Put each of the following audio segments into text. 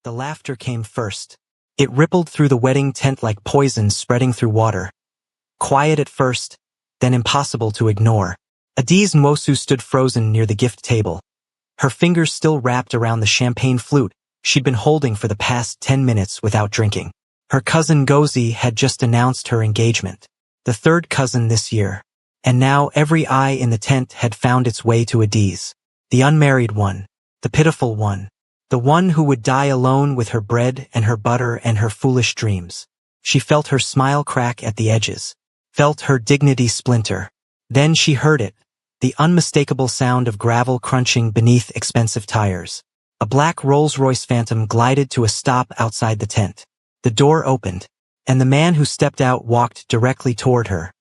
The laughter came first. It rippled through the wedding tent like poison spreading through water. Quiet at first, then impossible to ignore. Adiz Nwosu stood frozen near the gift table. Her fingers still wrapped around the champagne flute she'd been holding for the past 10 minutes without drinking. Her cousin Gozi had just announced her engagement. The third cousin this year. And now every eye in the tent had found its way to Adiz. The unmarried one. The pitiful one. The one who would die alone with her bread and her butter and her foolish dreams. She felt her smile crack at the edges. Felt her dignity splinter. Then she heard it. The unmistakable sound of gravel crunching beneath expensive tires. A black Rolls-Royce Phantom glided to a stop outside the tent. The door opened, and the man who stepped out walked directly toward her.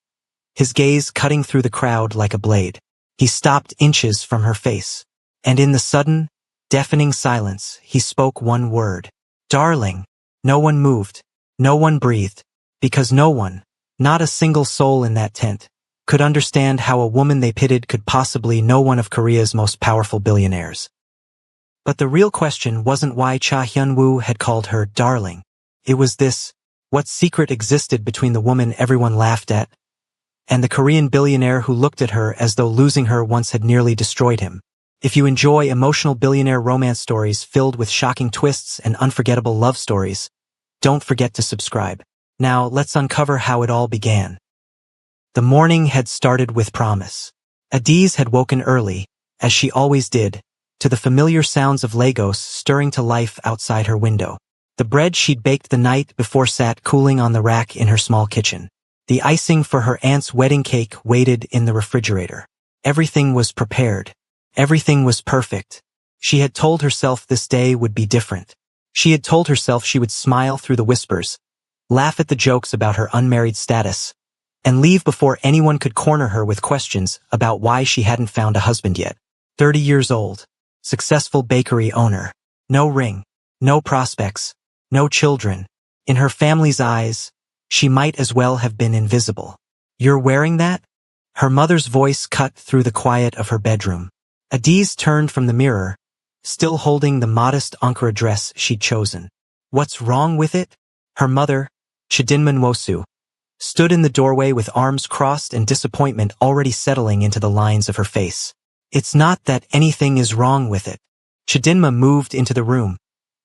His gaze cutting through the crowd like a blade. He stopped inches from her face. And in the sudden, deafening silence, he spoke one word. Darling. No one moved. No one breathed. Because no one, not a single soul in that tent, could understand how a woman they pitied could possibly know one of Korea's most powerful billionaires. But the real question wasn't why Cha Hyun-woo had called her darling. It was this: what secret existed between the woman everyone laughed at and the Korean billionaire who looked at her as though losing her once had nearly destroyed him. If you enjoy emotional billionaire romance stories filled with shocking twists and unforgettable love stories, don't forget to subscribe. Now let's uncover how it all began. The morning had started with promise. Adiz had woken early, as she always did, to the familiar sounds of Lagos stirring to life outside her window. The bread she'd baked the night before sat cooling on the rack in her small kitchen. The icing for her aunt's wedding cake waited in the refrigerator. Everything was prepared. Everything was perfect. She had told herself this day would be different. She had told herself she would smile through the whispers, laugh at the jokes about her unmarried status, and leave before anyone could corner her with questions about why she hadn't found a husband yet. 30 years old. Successful bakery owner. No ring. No prospects. No children. In her family's eyes, she might as well have been invisible. You're wearing that? Her mother's voice cut through the quiet of her bedroom. Adiz turned from the mirror, still holding the modest Ankara dress she'd chosen. What's wrong with it? Her mother, Chidinma Nwosu, stood in the doorway with arms crossed and disappointment already settling into the lines of her face. It's not that anything is wrong with it. Chidinma moved into the room,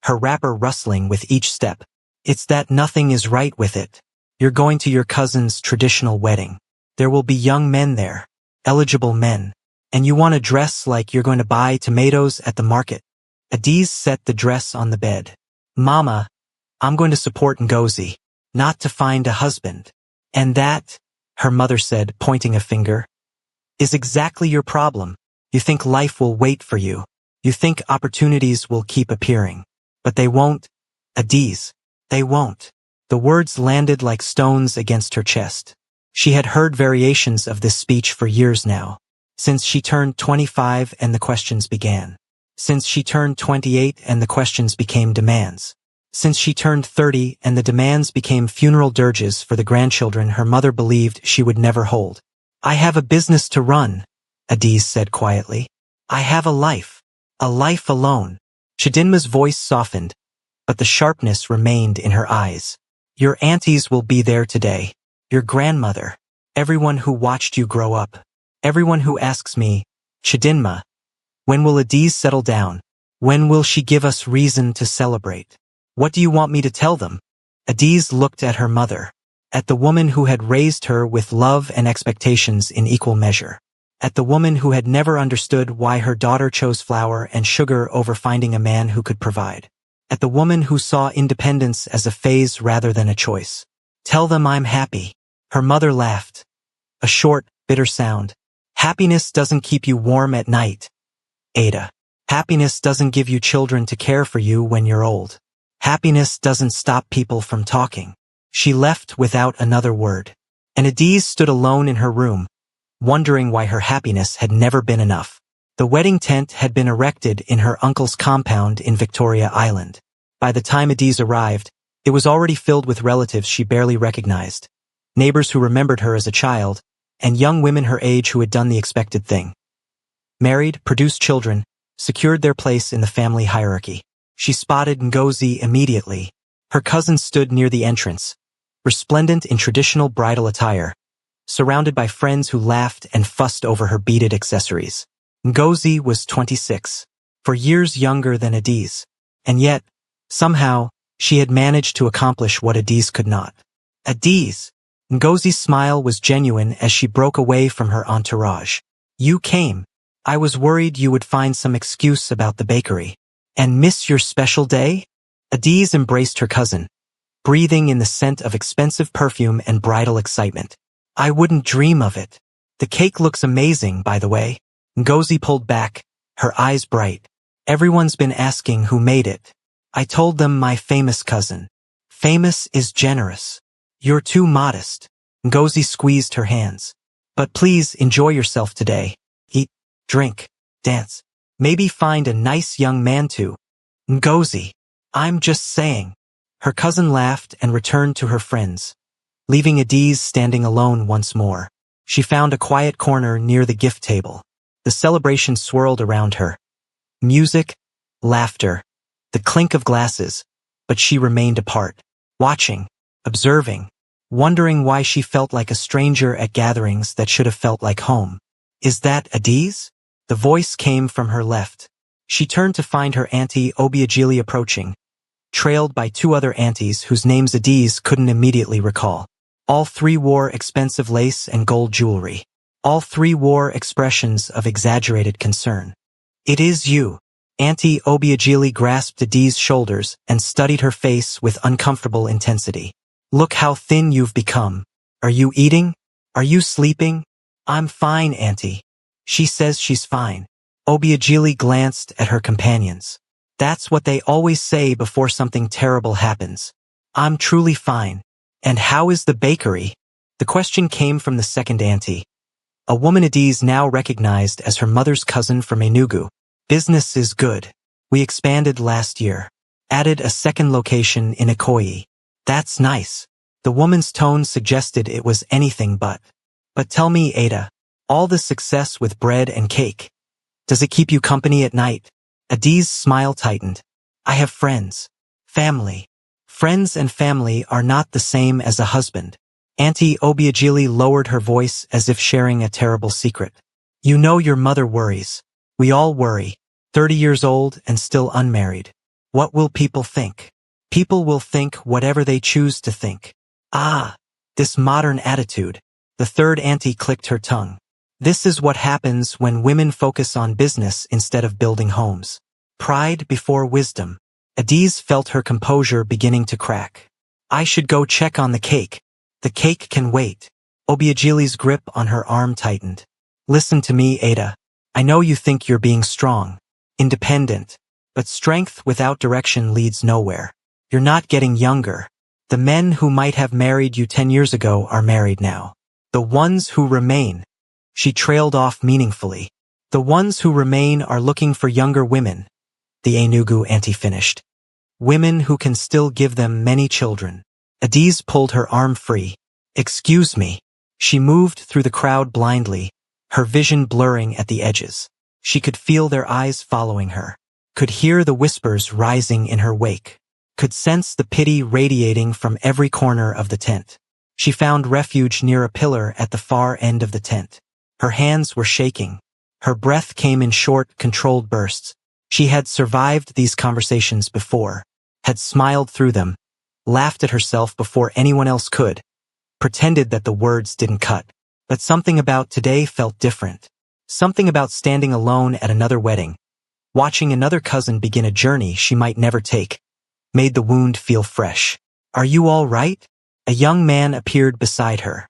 her wrapper rustling with each step. It's that nothing is right with it. You're going to your cousin's traditional wedding. There will be young men there, eligible men, and you want to dress like you're going to buy tomatoes at the market. Adiz set the dress on the bed. Mama, I'm going to support Ngozi, not to find a husband. And that, her mother said, pointing a finger, is exactly your problem. You think life will wait for you. You think opportunities will keep appearing. But they won't, Adiz. They won't. The words landed like stones against her chest. She had heard variations of this speech for years now. Since she turned 25 and the questions began. Since she turned 28 and the questions became demands. Since she turned 30 and the demands became funeral dirges for the grandchildren her mother believed she would never hold. I have a business to run, Adiz said quietly. I have a life alone. Chidinma's voice softened, but the sharpness remained in her eyes. Your aunties will be there today. Your grandmother. Everyone who watched you grow up. Everyone who asks me, Chidinma, when will Adiz settle down? When will she give us reason to celebrate? What do you want me to tell them? Adiz looked at her mother. At the woman who had raised her with love and expectations in equal measure. At the woman who had never understood why her daughter chose flour and sugar over finding a man who could provide. At the woman who saw independence as a phase rather than a choice. Tell them I'm happy. Her mother laughed. A short, bitter sound. Happiness doesn't keep you warm at night, Ada. Happiness doesn't give you children to care for you when you're old. Happiness doesn't stop people from talking. She left without another word. And Adiz stood alone in her room, wondering why her happiness had never been enough. The wedding tent had been erected in her uncle's compound in Victoria Island. By the time Adiz arrived, it was already filled with relatives she barely recognized, neighbors who remembered her as a child, and young women her age who had done the expected thing. Married, produced children, secured their place in the family hierarchy. She spotted Ngozi immediately. Her cousin stood near the entrance, resplendent in traditional bridal attire, surrounded by friends who laughed and fussed over her beaded accessories. Ngozi was 26, 4 years younger than Adiz, and yet, somehow, she had managed to accomplish what Adiz could not. Adiz! Ngozi's smile was genuine as she broke away from her entourage. You came. I was worried you would find some excuse about the bakery. And miss your special day? Adiz embraced her cousin, breathing in the scent of expensive perfume and bridal excitement. I wouldn't dream of it. The cake looks amazing, by the way. Ngozi pulled back, her eyes bright. Everyone's been asking who made it. I told them my famous cousin. Famous is generous. You're too modest. Ngozi squeezed her hands. But please enjoy yourself today. Eat, drink, dance. Maybe find a nice young man too. Ngozi. I'm just saying. Her cousin laughed and returned to her friends, leaving Adiz standing alone once more. She found a quiet corner near the gift table. The celebration swirled around her. Music, laughter, the clink of glasses, but she remained apart, watching, observing, wondering why she felt like a stranger at gatherings that should have felt like home. Is that Adiz? The voice came from her left. She turned to find her auntie Obiageli approaching, trailed by two other aunties whose names Adiz couldn't immediately recall. All three wore expensive lace and gold jewelry. All three wore expressions of exaggerated concern. It is you. Auntie Obiageli grasped Adiz's shoulders and studied her face with uncomfortable intensity. Look how thin you've become. Are you eating? Are you sleeping? I'm fine, Auntie. She says she's fine. Obiageli glanced at her companions. That's what they always say before something terrible happens. I'm truly fine. And how is the bakery? The question came from the second auntie, a woman Adiz now recognized as her mother's cousin from Enugu. Business is good. We expanded last year. Added a second location in Ikoyi. That's nice. The woman's tone suggested it was anything but. But tell me, Ada, all the success with bread and cake. Does it keep you company at night? Adiz's smile tightened. I have friends. Family. Friends and family are not the same as a husband. Auntie Obiageli lowered her voice as if sharing a terrible secret. You know your mother worries. We all worry. 30 years old and still unmarried. What will people think? People will think whatever they choose to think. Ah, this modern attitude. The third auntie clicked her tongue. This is what happens when women focus on business instead of building homes. Pride before wisdom. Adiz felt her composure beginning to crack. I should go check on the cake. The cake can wait. Obiageli's grip on her arm tightened. Listen to me, Ada. I know you think you're being strong, independent, but strength without direction leads nowhere. You're not getting younger. The men who might have married you 10 years ago are married now. The ones who remain. She trailed off meaningfully. The ones who remain are looking for younger women, the Enugu auntie finished. Women who can still give them many children. Adiz pulled her arm free. Excuse me. She moved through the crowd blindly, her vision blurring at the edges. She could feel their eyes following her, could hear the whispers rising in her wake, could sense the pity radiating from every corner of the tent. She found refuge near a pillar at the far end of the tent. Her hands were shaking. Her breath came in short, controlled bursts. She had survived these conversations before, had smiled through them, laughed at herself before anyone else could, pretended that the words didn't cut. But something about today felt different. Something about standing alone at another wedding, watching another cousin begin a journey she might never take, made the wound feel fresh. Are you all right? A young man appeared beside her.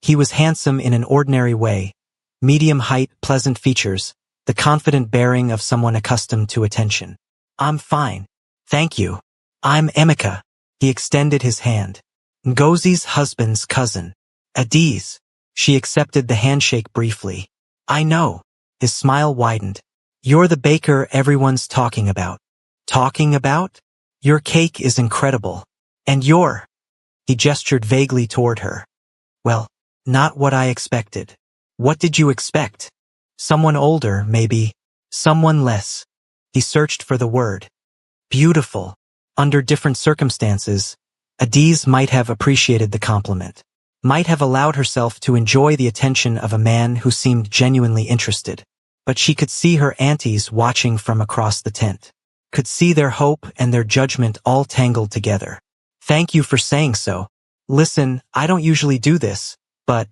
He was handsome in an ordinary way, medium height, pleasant features, the confident bearing of someone accustomed to attention. I'm fine. Thank you. I'm Emeka. He extended his hand. Ngozi's husband's cousin. Adiz. She accepted the handshake briefly. I know. His smile widened. You're the baker everyone's talking about. Talking about? Your cake is incredible. And you're... He gestured vaguely toward her. Well, not what I expected. What did you expect? Someone older, maybe. Someone less. He searched for the word. Beautiful. Under different circumstances, Adiz might have appreciated the compliment, might have allowed herself to enjoy the attention of a man who seemed genuinely interested. But she could see her aunties watching from across the tent, could see their hope and their judgment all tangled together. Thank you for saying so. Listen, I don't usually do this, but...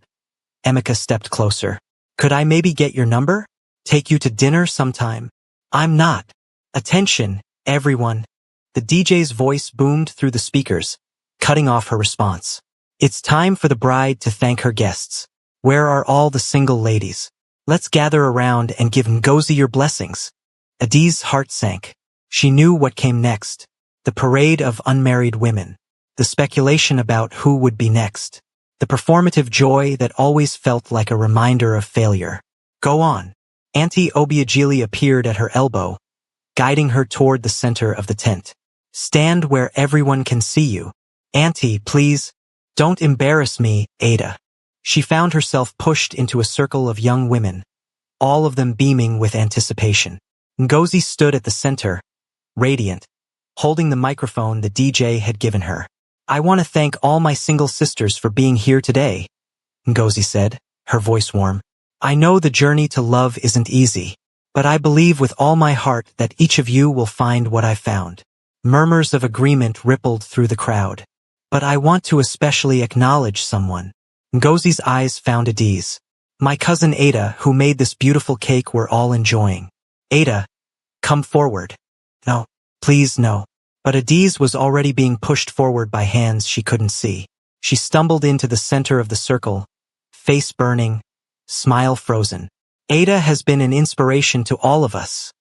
Emeka stepped closer. Could I maybe get your number? Take you to dinner sometime? I'm not. Attention, everyone. The DJ's voice boomed through the speakers, cutting off her response. It's time for the bride to thank her guests. Where are all the single ladies? Let's gather around and give Ngozi your blessings. Adiz's heart sank. She knew what came next. The parade of unmarried women. The speculation about who would be next. The performative joy that always felt like a reminder of failure. Go on. Auntie Obiageli appeared at her elbow, guiding her toward the center of the tent. Stand where everyone can see you. Auntie, please, don't embarrass me, Ada. She found herself pushed into a circle of young women, all of them beaming with anticipation. Ngozi stood at the center, radiant, holding the microphone the DJ had given her. I want to thank all my single sisters for being here today, Ngozi said, her voice warm. I know the journey to love isn't easy, but I believe with all my heart that each of you will find what I found. Murmurs of agreement rippled through the crowd. But I want to especially acknowledge someone. Ngozi's eyes found Adiz. My cousin Ada, who made this beautiful cake we're all enjoying. Ada, come forward. No, please no. But Adiz was already being pushed forward by hands she couldn't see. She stumbled into the center of the circle, face burning, smile frozen. Ada has been an inspiration to all of us,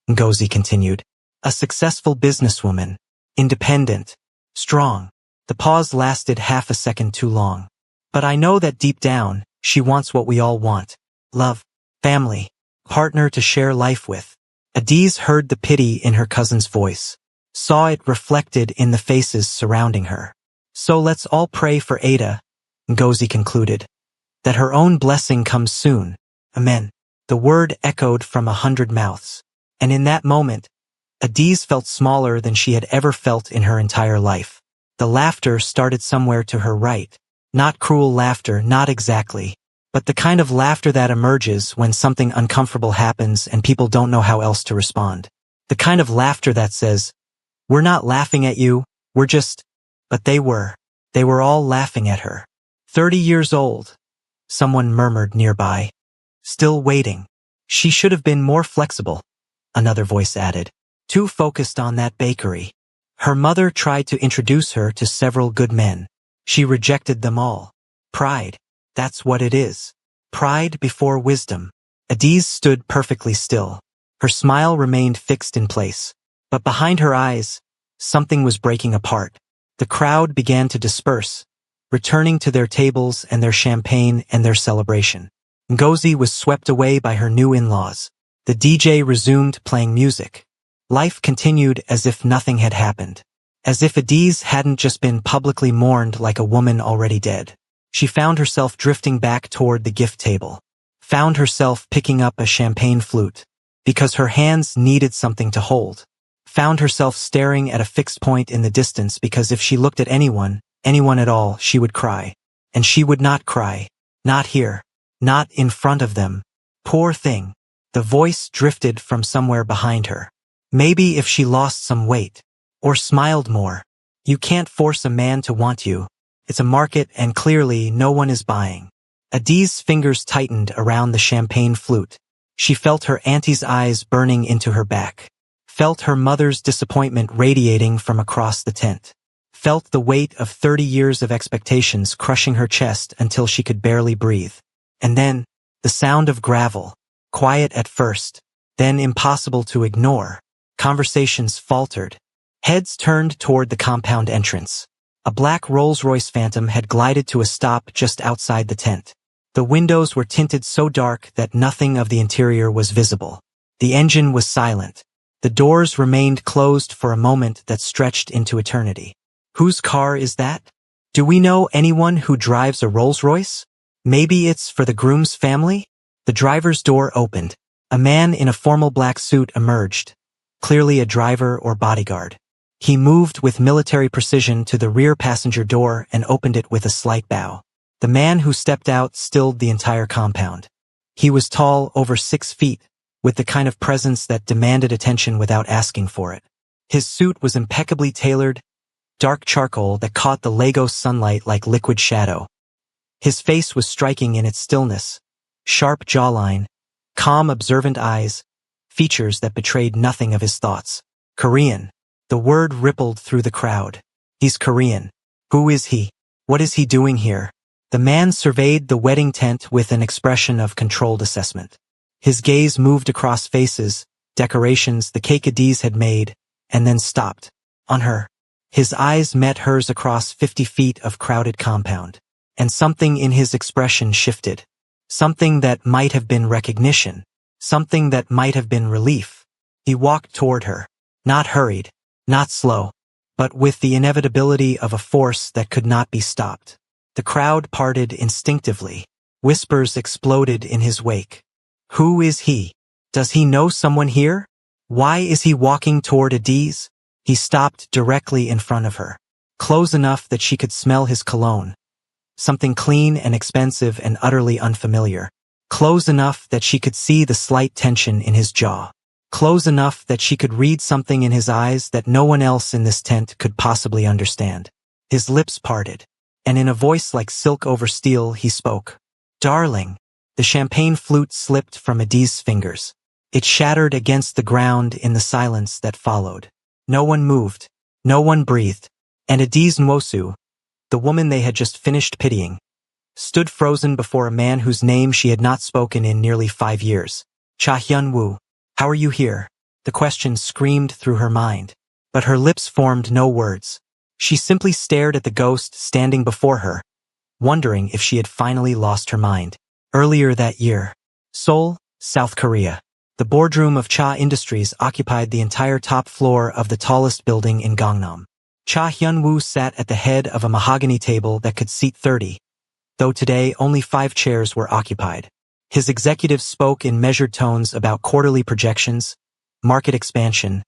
Ngozi continued. A successful businesswoman, independent, strong. The pause lasted half a second too long. But I know that deep down, she wants what we all want. Love, family, partner to share life with. Adiz heard the pity in her cousin's voice, saw it reflected in the faces surrounding her. So let's all pray for Ada, Ngozi concluded, that her own blessing comes soon. Amen. The word echoed from 100 mouths. And in that moment, Adiz felt smaller than she had ever felt in her entire life. The laughter started somewhere to her right. Not cruel laughter, not exactly, but the kind of laughter that emerges when something uncomfortable happens and people don't know how else to respond. The kind of laughter that says, we're not laughing at you, we're just... But they were. They were all laughing at her. 30 years old, someone murmured nearby. Still waiting. She should have been more flexible, another voice added. Too focused on that bakery. Her mother tried to introduce her to several good men. She rejected them all. Pride. That's what it is. Pride before wisdom. Adiz stood perfectly still. Her smile remained fixed in place. But behind her eyes, something was breaking apart. The crowd began to disperse, returning to their tables and their champagne and their celebration. Ngozi was swept away by her new in-laws. The DJ resumed playing music. Life continued as if nothing had happened. As if Adiz hadn't just been publicly mourned like a woman already dead. She found herself drifting back toward the gift table. Found herself picking up a champagne flute. Because her hands needed something to hold. Found herself staring at a fixed point in the distance because if she looked at anyone at all, she would cry. And she would not cry. Not here. Not in front of them. Poor thing. The voice drifted from somewhere behind her. Maybe if she lost some weight. Or smiled more. You can't force a man to want you. It's a market and clearly no one is buying. Adiz's fingers tightened around the champagne flute. She felt her auntie's eyes burning into her back. Felt her mother's disappointment radiating from across the tent. Felt the weight of 30 years of expectations crushing her chest until she could barely breathe. And then, the sound of gravel. Quiet at first, then impossible to ignore. Conversations faltered. Heads turned toward the compound entrance. A black Rolls-Royce Phantom had glided to a stop just outside the tent. The windows were tinted so dark that nothing of the interior was visible. The engine was silent. The doors remained closed for a moment that stretched into eternity. Whose car is that? Do we know anyone who drives a Rolls-Royce? Maybe it's for the groom's family? The driver's door opened. A man in a formal black suit emerged, clearly a driver or bodyguard. He moved with military precision to the rear passenger door and opened it with a slight bow. The man who stepped out stilled the entire compound. He was tall, over 6 feet, with the kind of presence that demanded attention without asking for it. His suit was impeccably tailored, dark charcoal that caught the Lagos sunlight like liquid shadow. His face was striking in its stillness, sharp jawline, calm, observant eyes, features that betrayed nothing of his thoughts. Korean. The word rippled through the crowd. He's Korean. Who is he? What is he doing here? The man surveyed the wedding tent with an expression of controlled assessment. His gaze moved across faces, decorations the Kakadis had made, and then stopped. On her. His eyes met hers across 50 feet of crowded compound. And something in his expression shifted. Something that might have been recognition. Something that might have been relief. He walked toward her. Not hurried. Not slow, but with the inevitability of a force that could not be stopped. The crowd parted instinctively. Whispers exploded in his wake. Who is he? Does he know someone here? Why is he walking toward Adiz? He stopped directly in front of her, close enough that she could smell his cologne. Something clean and expensive and utterly unfamiliar. Close enough that she could see the slight tension in his jaw. Close enough that she could read something in his eyes that no one else in this tent could possibly understand. His lips parted, and in a voice like silk over steel he spoke. Darling. The champagne flute slipped from Adiz's fingers. It shattered against the ground in the silence that followed. No one moved. No one breathed. And Adiz Nwosu, the woman they had just finished pitying, stood frozen before a man whose name she had not spoken in nearly 5 years. Cha Hyun-woo. How are you here? The question screamed through her mind. But her lips formed no words. She simply stared at the ghost standing before her, wondering if she had finally lost her mind. Earlier that year, Seoul, South Korea. The boardroom of Cha Industries occupied the entire top floor of the tallest building in Gangnam. Cha Hyun-woo sat at the head of a mahogany table that could seat 30, though today only 5 chairs were occupied. His executives spoke in measured tones about quarterly projections, market expansion,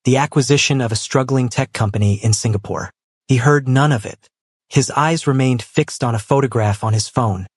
the acquisition of a struggling tech company in Singapore. He heard none of it. His eyes remained fixed on a photograph on his phone,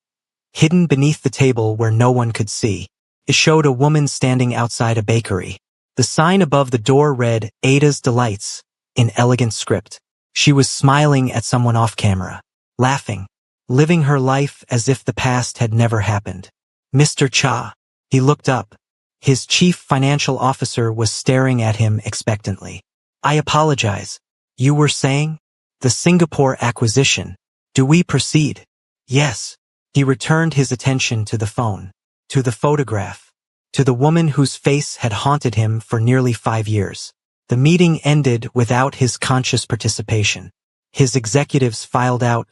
hidden beneath the table where no one could see. It showed a woman standing outside a bakery. The sign above the door read, Ada's Delights, in elegant script. She was smiling at someone off camera, laughing, living her life as if the past had never happened. Mr. Cha. He looked up. His chief financial officer was staring at him expectantly. I apologize. You were saying? The Singapore acquisition. Do we proceed? Yes. He returned his attention to the phone, to the photograph, to the woman whose face had haunted him for nearly 5 years. The meeting ended without his conscious participation. His executives filed out,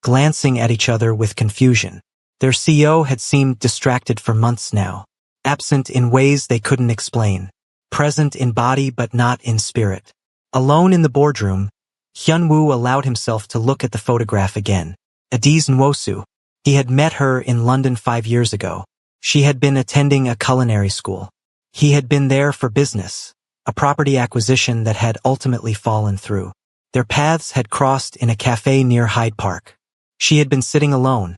glancing at each other with confusion. Their CEO had seemed distracted for months now, absent in ways they couldn't explain, present in body but not in spirit. Alone in the boardroom, Hyun-woo allowed himself to look at the photograph again. Adiz Nwosu. He had met her in London 5 years ago. She had been attending a culinary school. He had been there for business, a property acquisition that had ultimately fallen through. Their paths had crossed in a cafe near Hyde Park. She had been sitting alone,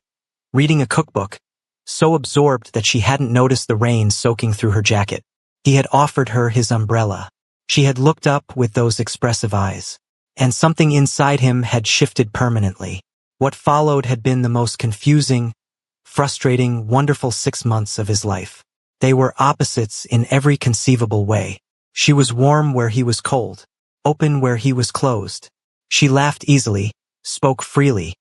reading a cookbook, so absorbed that she hadn't noticed the rain soaking through her jacket. He had offered her his umbrella. She had looked up with those expressive eyes, and something inside him had shifted permanently. What followed had been the most confusing, frustrating, wonderful 6 months of his life. They were opposites in every conceivable way. She was warm where he was cold, open where he was closed. She laughed easily, spoke freely,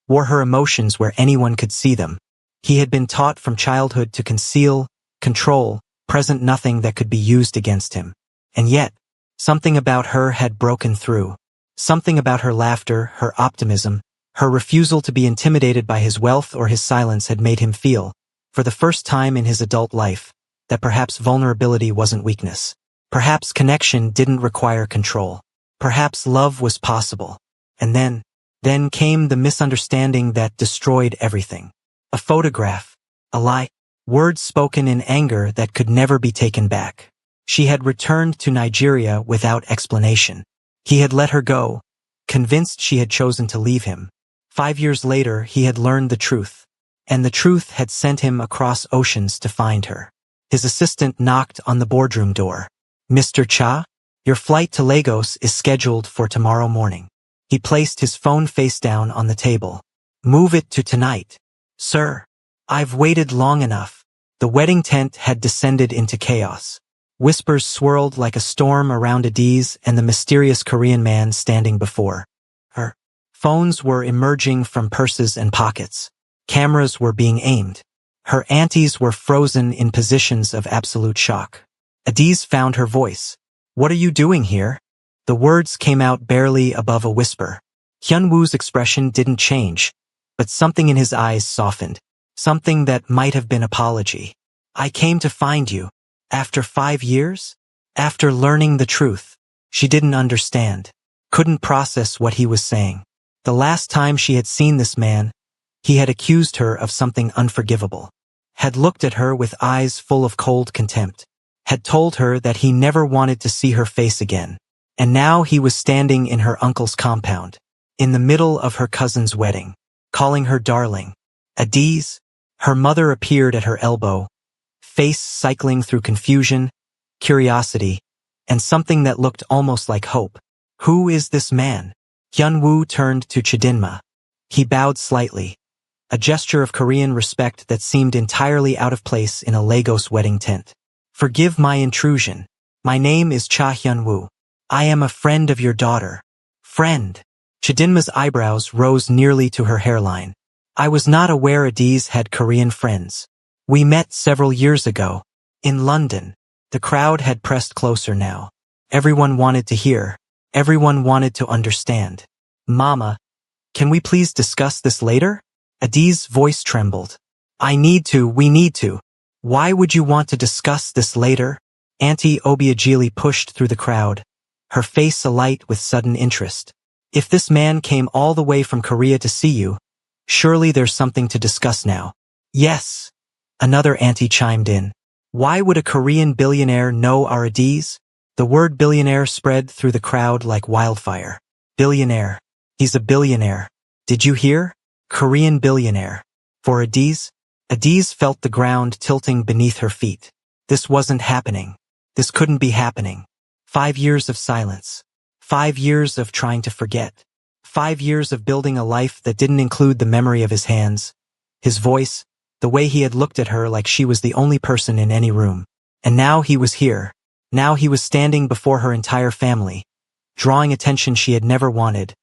wore her emotions where anyone could see them. He had been taught from childhood to conceal, control, present nothing that could be used against him. And yet, something about her had broken through. Something about her laughter, her optimism, her refusal to be intimidated by his wealth or his silence had made him feel, for the first time in his adult life, that perhaps vulnerability wasn't weakness. Perhaps connection didn't require control. Perhaps love was possible. And then came the misunderstanding that destroyed everything. A photograph, a lie, words spoken in anger that could never be taken back. She had returned to Nigeria without explanation. He had let her go, convinced she had chosen to leave him. 5 years later, he had learned the truth, and the truth had sent him across oceans to find her. His assistant knocked on the boardroom door. "Mr. Cha, your flight to Lagos is scheduled for tomorrow morning." He placed his phone face down on the table. "Move it to tonight." "Sir, I've waited long enough." The wedding tent had descended into chaos. Whispers swirled like a storm around Adiz and the mysterious Korean man standing before her. Phones were emerging from purses and pockets. Cameras were being aimed. Her aunties were frozen in positions of absolute shock. Adiz found her voice. "What are you doing here?" The words came out barely above a whisper. Hyun-woo's expression didn't change, but something in his eyes softened. Something that might have been apology. "I came to find you. After 5 years? After learning the truth." She didn't understand. Couldn't process what he was saying. The last time she had seen this man, he had accused her of something unforgivable. Had looked at her with eyes full of cold contempt. Had told her that he never wanted to see her face again. And now he was standing in her uncle's compound, in the middle of her cousin's wedding, calling her darling. "Adiz?" Her mother appeared at her elbow, face cycling through confusion, curiosity, and something that looked almost like hope. "Who is this man?" Hyun-woo turned to Chidinma. He bowed slightly, a gesture of Korean respect that seemed entirely out of place in a Lagos wedding tent. "Forgive my intrusion. My name is Cha Hyun-woo. I am a friend of your daughter." "Friend?" Chidinma's eyebrows rose nearly to her hairline. "I was not aware Adiz had Korean friends. We met several years ago, in London." The crowd had pressed closer now. Everyone wanted to hear. Everyone wanted to understand. "Mama, can we please discuss this later?" Adiz's voice trembled. We need to. "Why would you want to discuss this later?" Auntie Obiageli pushed through the crowd, her face alight with sudden interest. "If this man came all the way from Korea to see you, surely there's something to discuss now." "Yes," another auntie chimed in. "Why would a Korean billionaire know our Adiz?" The word billionaire spread through the crowd like wildfire. "Billionaire. He's a billionaire. Did you hear? Korean billionaire." For Adiz? Adiz felt the ground tilting beneath her feet. This wasn't happening. This couldn't be happening. 5 years of silence. 5 years of trying to forget. 5 years of building a life that didn't include the memory of his hands, his voice, the way he had looked at her like she was the only person in any room. And now he was here. Now he was standing before her entire family, drawing attention she had never wanted,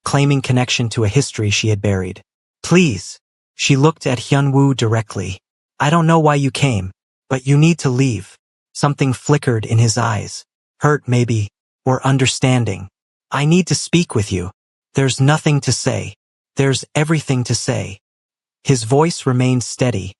claiming connection to a history she had buried. "Please." She looked at Hyun-woo directly. "I don't know why you came, but you need to leave." Something flickered in his eyes. Hurt maybe, or understanding. "I need to speak with you." "There's nothing to say." "There's everything to say." His voice remained steady,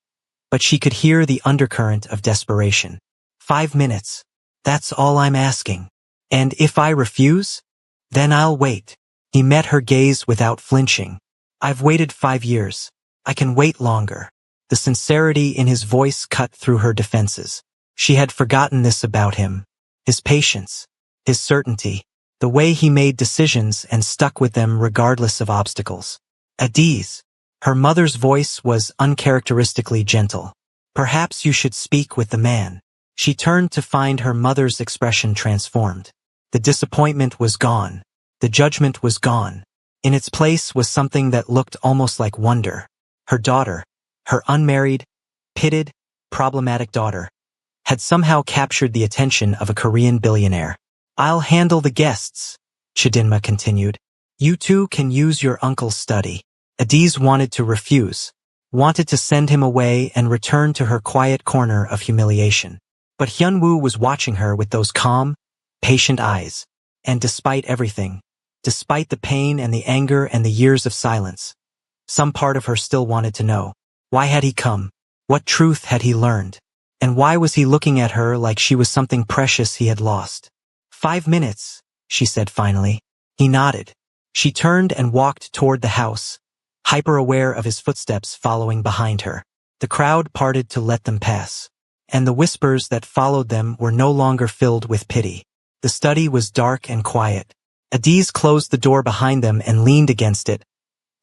but she could hear the undercurrent of desperation. 5 minutes. That's all I'm asking. And if I refuse? Then I'll wait. He met her gaze without flinching. I've waited 5 years. I can wait longer. The sincerity in his voice cut through her defenses. She had forgotten this about him. His patience, his certainty, the way he made decisions and stuck with them regardless of obstacles. Adiz. Her mother's voice was uncharacteristically gentle. Perhaps you should speak with the man. She turned to find her mother's expression transformed. The disappointment was gone. The judgment was gone. In its place was something that looked almost like wonder. Her daughter, her unmarried, pitted, problematic daughter, had somehow captured the attention of a Korean billionaire. "I'll handle the guests," Chidinma continued. "You two can use your uncle's study." Adiz wanted to refuse, wanted to send him away and return to her quiet corner of humiliation. But Hyun-woo was watching her with those calm, patient eyes. And despite everything, despite the pain and the anger and the years of silence, some part of her still wanted to know. Why had he come? What truth had he learned? And why was he looking at her like she was something precious he had lost? 5 minutes, she said finally. He nodded. She turned and walked toward the house, hyper-aware of his footsteps following behind her. The crowd parted to let them pass. and the whispers that followed them were no longer filled with pity. The study was dark and quiet. Adiz closed the door behind them and leaned against it,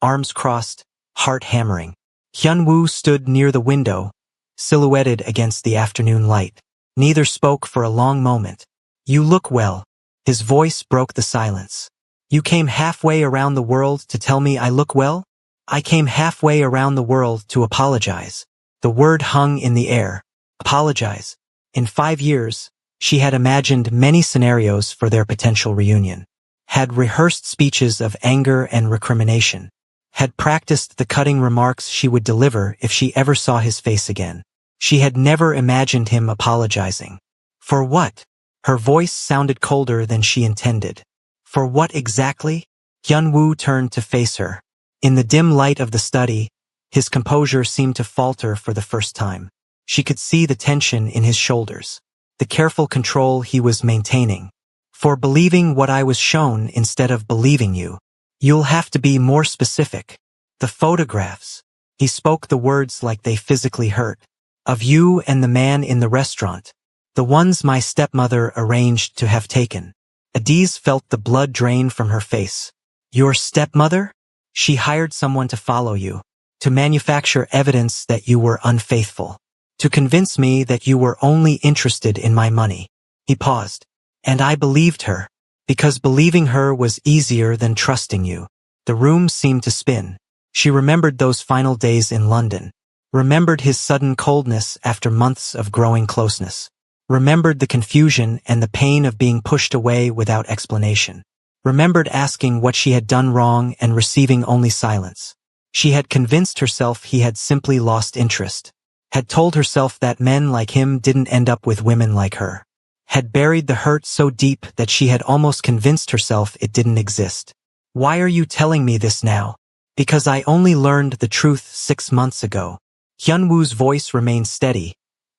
arms crossed, heart hammering. Hyunwoo stood near the window, silhouetted against the afternoon light. Neither spoke for a long moment. "You look well." His voice broke the silence. "You came halfway around the world to tell me I look well?" "I came halfway around the world to apologize." The word hung in the air. Apologize. In 5 years, she had imagined many scenarios for their potential reunion, had rehearsed speeches of anger and recrimination, had practiced the cutting remarks she would deliver if she ever saw his face again. She had never imagined him apologizing. For what? Her voice sounded colder than she intended. For what exactly? Hyunwoo turned to face her. In the dim light of the study, his composure seemed to falter for the first time. She could see the tension in his shoulders, the careful control he was maintaining. "For believing what I was shown instead of believing you. You'll have to be more specific." "The photographs." He spoke the words like they physically hurt. "Of you and the man in the restaurant. The ones my stepmother arranged to have taken." Adiz felt the blood drain from her face. "Your stepmother? She hired someone to follow you, to manufacture evidence that you were unfaithful, to convince me that you were only interested in my money." He paused. "And I believed her, because believing her was easier than trusting you." The room seemed to spin. She remembered those final days in London, remembered his sudden coldness after months of growing closeness, remembered the confusion and the pain of being pushed away without explanation, remembered asking what she had done wrong and receiving only silence. She had convinced herself he had simply lost interest, had told herself that men like him didn't end up with women like her, had buried the hurt so deep that she had almost convinced herself it didn't exist. "Why are you telling me this now?" "Because I only learned the truth 6 months ago." Hyunwoo's voice remained steady,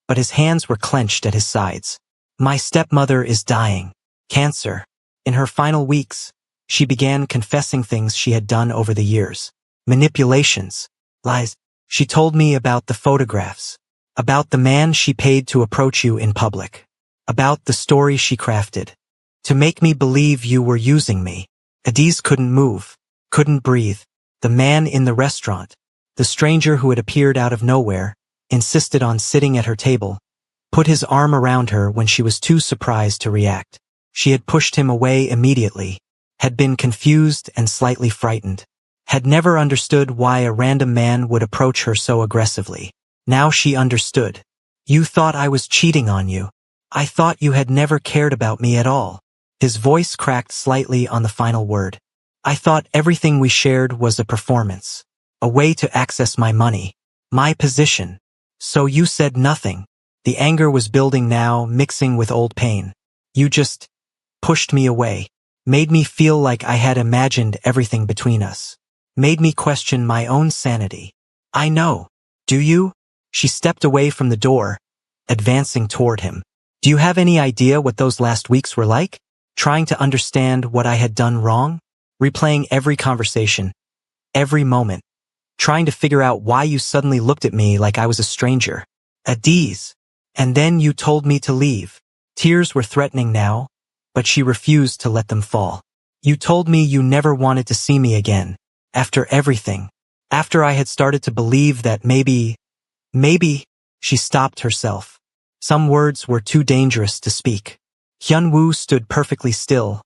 but his hands were clenched at his sides. "My stepmother is dying. Cancer." In her final weeks, she began confessing things she had done over the years. Manipulations, lies. "She told me about the photographs, about the man she paid to approach you in public, about the story she crafted, to make me believe you were using me." Adiz couldn't move, couldn't breathe. The man in the restaurant, the stranger who had appeared out of nowhere, insisted on sitting at her table, put his arm around her when she was too surprised to react. She had pushed him away immediately, had been confused and slightly frightened, had never understood why a random man would approach her so aggressively. Now she understood. "You thought I was cheating on you. I thought you had never cared about me at all." His voice cracked slightly on the final word. "I thought everything we shared was a performance, a way to access my money, my position. So you said nothing." The anger was building now, mixing with old pain. "You just pushed me away, made me feel like I had imagined everything between us, made me question my own sanity." "I know. Do you?" She stepped away from the door, advancing toward him. "Do you have any idea what those last weeks were like? Trying to understand what I had done wrong? Replaying every conversation, every moment, trying to figure out why you suddenly looked at me like I was a stranger. Adiz. And then you told me to leave." Tears were threatening now, but she refused to let them fall. "You told me you never wanted to see me again. After everything. After I had started to believe that maybe... She stopped herself. Some words were too dangerous to speak. Hyunwoo stood perfectly still,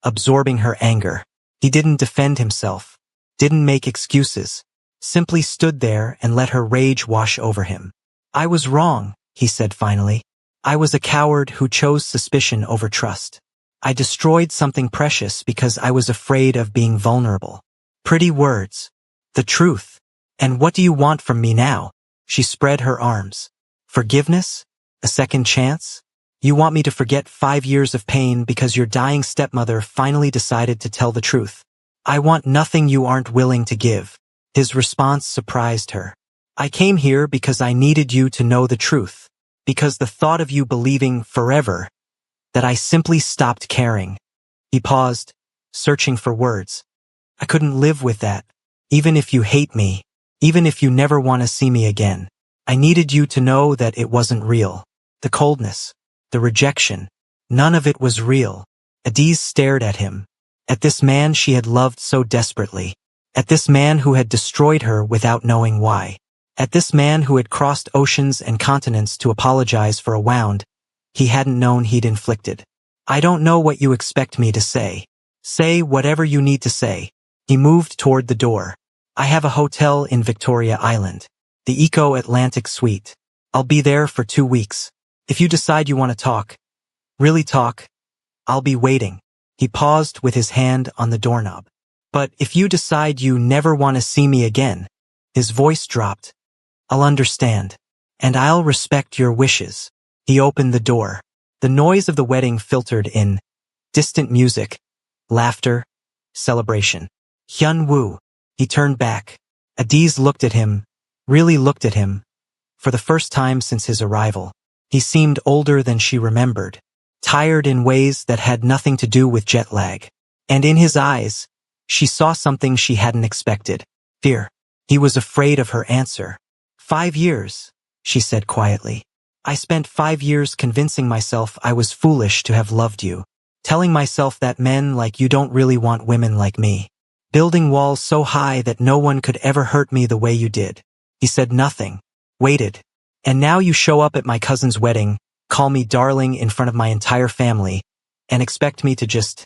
absorbing her anger. He didn't defend himself, didn't make excuses, simply stood there and let her rage wash over him. "I was wrong," he said finally. "I was a coward who chose suspicion over trust. I destroyed something precious because I was afraid of being vulnerable." Pretty words. The truth. "And what do you want from me now?" She spread her arms. "Forgiveness? A second chance? You want me to forget 5 years of pain because your dying stepmother finally decided to tell the truth? I want nothing you aren't willing to give." His response surprised her. "I came here because I needed you to know the truth, because the thought of you believing forever that I simply stopped caring." He paused, searching for words. "I couldn't live with that. Even if you hate me, even if you never want to see me again, I needed you to know that it wasn't real." The coldness. The rejection. None of it was real. Adiz stared at him. At this man she had loved so desperately. At this man who had destroyed her without knowing why. At this man who had crossed oceans and continents to apologize for a wound he hadn't known he'd inflicted. I don't know what you expect me to say. Say whatever you need to say. He moved toward the door. I have a hotel in Victoria Island. The Eco-Atlantic Suite. I'll be there for 2 weeks. If you decide you want to talk, really talk, I'll be waiting. He paused with his hand on the doorknob. But if you decide you never want to see me again, his voice dropped. I'll understand. And I'll respect your wishes. He opened the door. The noise of the wedding filtered in. Distant music. Laughter. Celebration. Hyun-woo. He turned back. Adiz looked at him. Really looked at him. For the first time since his arrival. He seemed older than she remembered. Tired in ways that had nothing to do with jet lag. And in his eyes, she saw something she hadn't expected. Fear. He was afraid of her answer. 5 years, she said quietly. I spent 5 years convincing myself I was foolish to have loved you. Telling myself that men like you don't really want women like me. Building walls so high that no one could ever hurt me the way you did. He said nothing. Waited. And now you show up at my cousin's wedding, call me darling in front of my entire family, and expect me to just...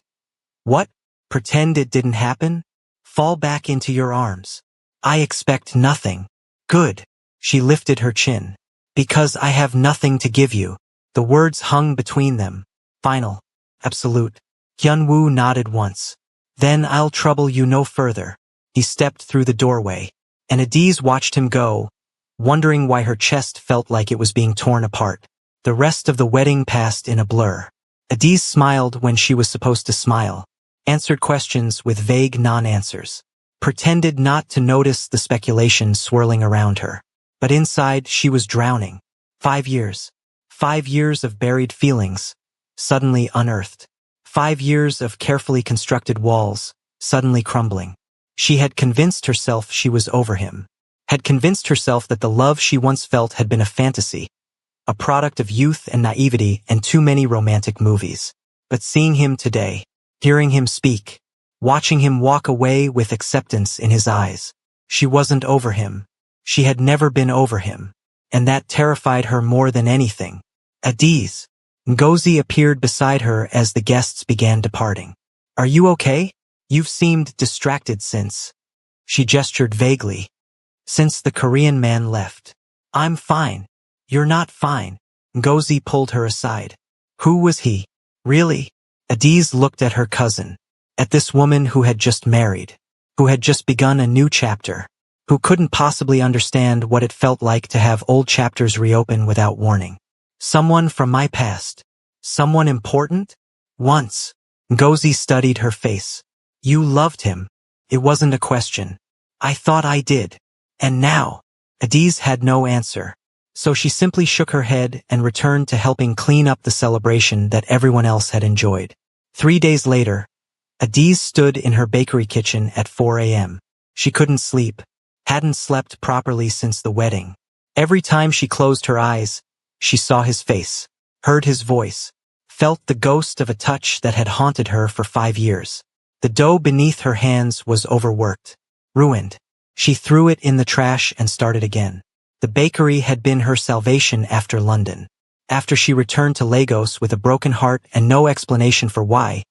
What? Pretend it didn't happen? Fall back into your arms. I expect nothing. Good. She lifted her chin. Because I have nothing to give you. The words hung between them. Final. Absolute. Hyun-woo nodded once. Then I'll trouble you no further. He stepped through the doorway, and Adiz watched him go, wondering why her chest felt like it was being torn apart. The rest of the wedding passed in a blur. Adiz smiled when she was supposed to smile, answered questions with vague non-answers, pretended not to notice the speculation swirling around her. But inside she was drowning. 5 years. 5 years of buried feelings, suddenly unearthed. 5 years of carefully constructed walls, suddenly crumbling. She had convinced herself she was over him. Had convinced herself that the love she once felt had been a fantasy, a product of youth and naivety and too many romantic movies. But seeing him today, hearing him speak, watching him walk away with acceptance in his eyes, she wasn't over him. She had never been over him. And that terrified her more than anything. Adiz. Ngozi appeared beside her as the guests began departing. Are you okay? You've seemed distracted since. She gestured vaguely. Since the Korean man left. I'm fine. You're not fine. Ngozi pulled her aside. Who was he? Really? Adiz looked at her cousin. At this woman who had just married. Who had just begun a new chapter. Who couldn't possibly understand what it felt like to have old chapters reopen without warning. Someone from my past. Someone important? Once. Ngozi studied her face. You loved him. It wasn't a question. I thought I did. And now? Adiz had no answer. So she simply shook her head and returned to helping clean up the celebration that everyone else had enjoyed. 3 days later, Adiz stood in her bakery kitchen at 4 a.m. She couldn't sleep. Hadn't slept properly since the wedding. Every time she closed her eyes, she saw his face, heard his voice, felt the ghost of a touch that had haunted her for 5 years. The dough beneath her hands was overworked, ruined. She threw it in the trash and started again. The bakery had been her salvation after London. After she returned to Lagos with a broken heart and no explanation for why,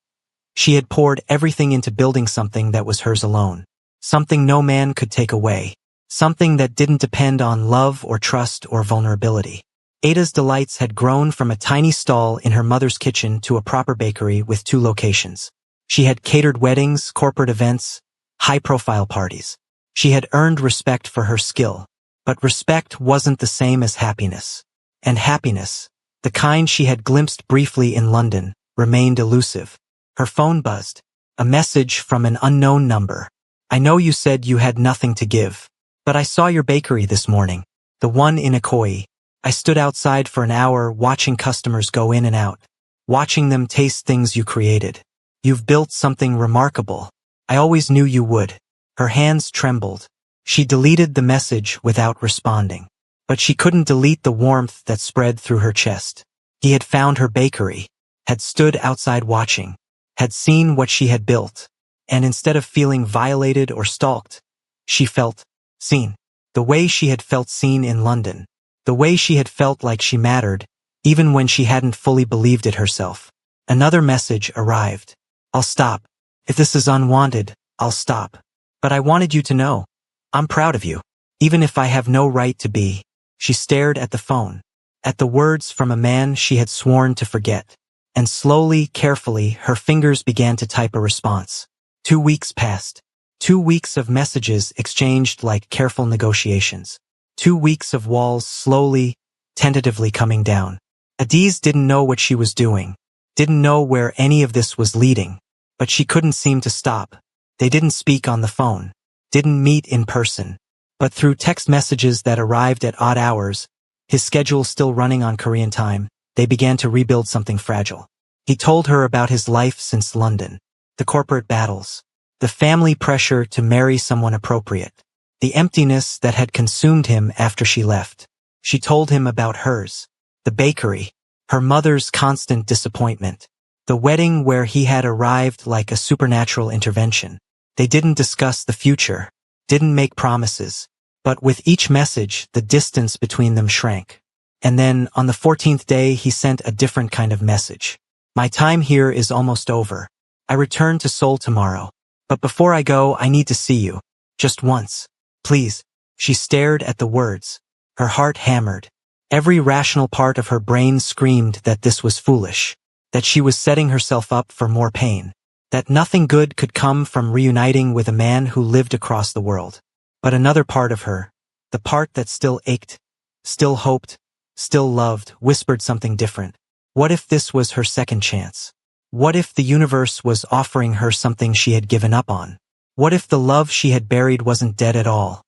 she had poured everything into building something that was hers alone. Something no man could take away. Something that didn't depend on love or trust or vulnerability. Ada's Delights had grown from a tiny stall in her mother's kitchen to a proper bakery with 2 locations. She had catered weddings, corporate events, high-profile parties. She had earned respect for her skill. But respect wasn't the same as happiness. And happiness, the kind she had glimpsed briefly in London, remained elusive. Her phone buzzed. A message from an unknown number. I know you said you had nothing to give. But I saw your bakery this morning. The one in Ikoyi. I stood outside for an hour watching customers go in and out. Watching them taste things you created. You've built something remarkable. I always knew you would. Her hands trembled. She deleted the message without responding. but she couldn't delete the warmth that spread through her chest. He had found her bakery, had stood outside watching, had seen what she had built, and instead of feeling violated or stalked, she felt seen. The way she had felt seen in London. The way she had felt like she mattered, even when she hadn't fully believed it herself. Another message arrived. I'll stop. If this is unwanted, I'll stop. But I wanted you to know. I'm proud of you. Even if I have no right to be. She stared at the phone. At the words from a man she had sworn to forget. And slowly, carefully, her fingers began to type a response. 2 weeks passed. 2 weeks of messages exchanged like careful negotiations. 2 weeks of walls slowly, tentatively coming down. Adiz didn't know what she was doing, didn't know where any of this was leading, but she couldn't seem to stop. They didn't speak on the phone, didn't meet in person, but through text messages that arrived at odd hours, his schedule still running on Korean time, they began to rebuild something fragile. He told her about his life since London, the corporate battles, the family pressure to marry someone appropriate, the emptiness that had consumed him after she left. She told him about hers, the bakery, her mother's constant disappointment, the wedding where he had arrived like a supernatural intervention. They didn't discuss the future, didn't make promises, but with each message, the distance between them shrank. And then, on the 14th day, he sent a different kind of message. My time here is almost over. I return to Seoul tomorrow. But before I go, I need to see you. Just once. Please. She stared at the words. Her heart hammered. Every rational part of her brain screamed that this was foolish. That she was setting herself up for more pain. That nothing good could come from reuniting with a man who lived across the world. But another part of her, the part that still ached, still hoped, still loved, whispered something different. What if this was her second chance? What if the universe was offering her something she had given up on? What if the love she had buried wasn't dead at all?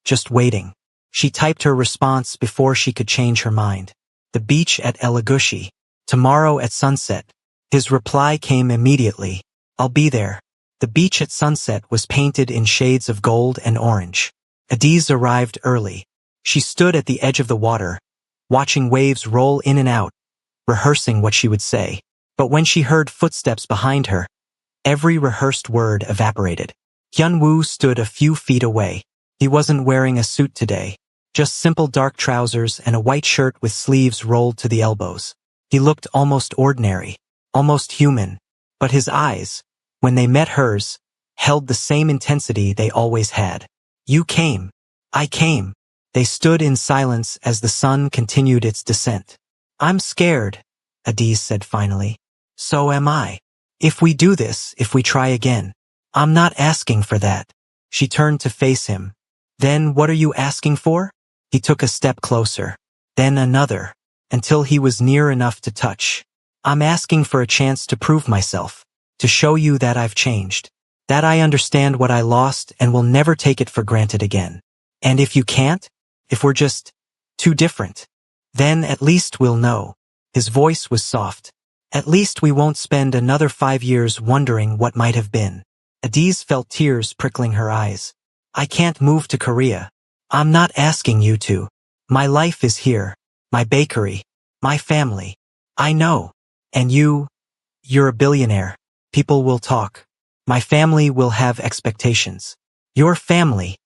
Just waiting. She typed her response before she could change her mind. The beach at Elagushi. Tomorrow at sunset. His reply came immediately. I'll be there. The beach at sunset was painted in shades of gold and orange. Adiz arrived early. She stood at the edge of the water, watching waves roll in and out, rehearsing what she would say. But when she heard footsteps behind her, every rehearsed word evaporated. Hyun-woo stood a few feet away. He wasn't wearing a suit today, just simple dark trousers and a white shirt with sleeves rolled to the elbows. He looked almost ordinary, almost human, but his eyes, when they met hers, held the same intensity they always had. You came. I came. They stood in silence as the sun continued its descent. I'm scared, Adiz said finally. So am I. If we do this, if we try again. I'm not asking for that. She turned to face him. Then what are you asking for? He took a step closer. Then another, until he was near enough to touch. I'm asking for a chance to prove myself, to show you that I've changed, that I understand what I lost and will never take it for granted again. And if you can't, if we're just too different, then at least we'll know. His voice was soft. At least we won't spend another 5 years wondering what might have been. Adiz felt tears prickling her eyes. I can't move to Korea. I'm not asking you to. My life is here. My bakery. My family. I know. And you're a billionaire. People will talk. My family will have expectations. Your family.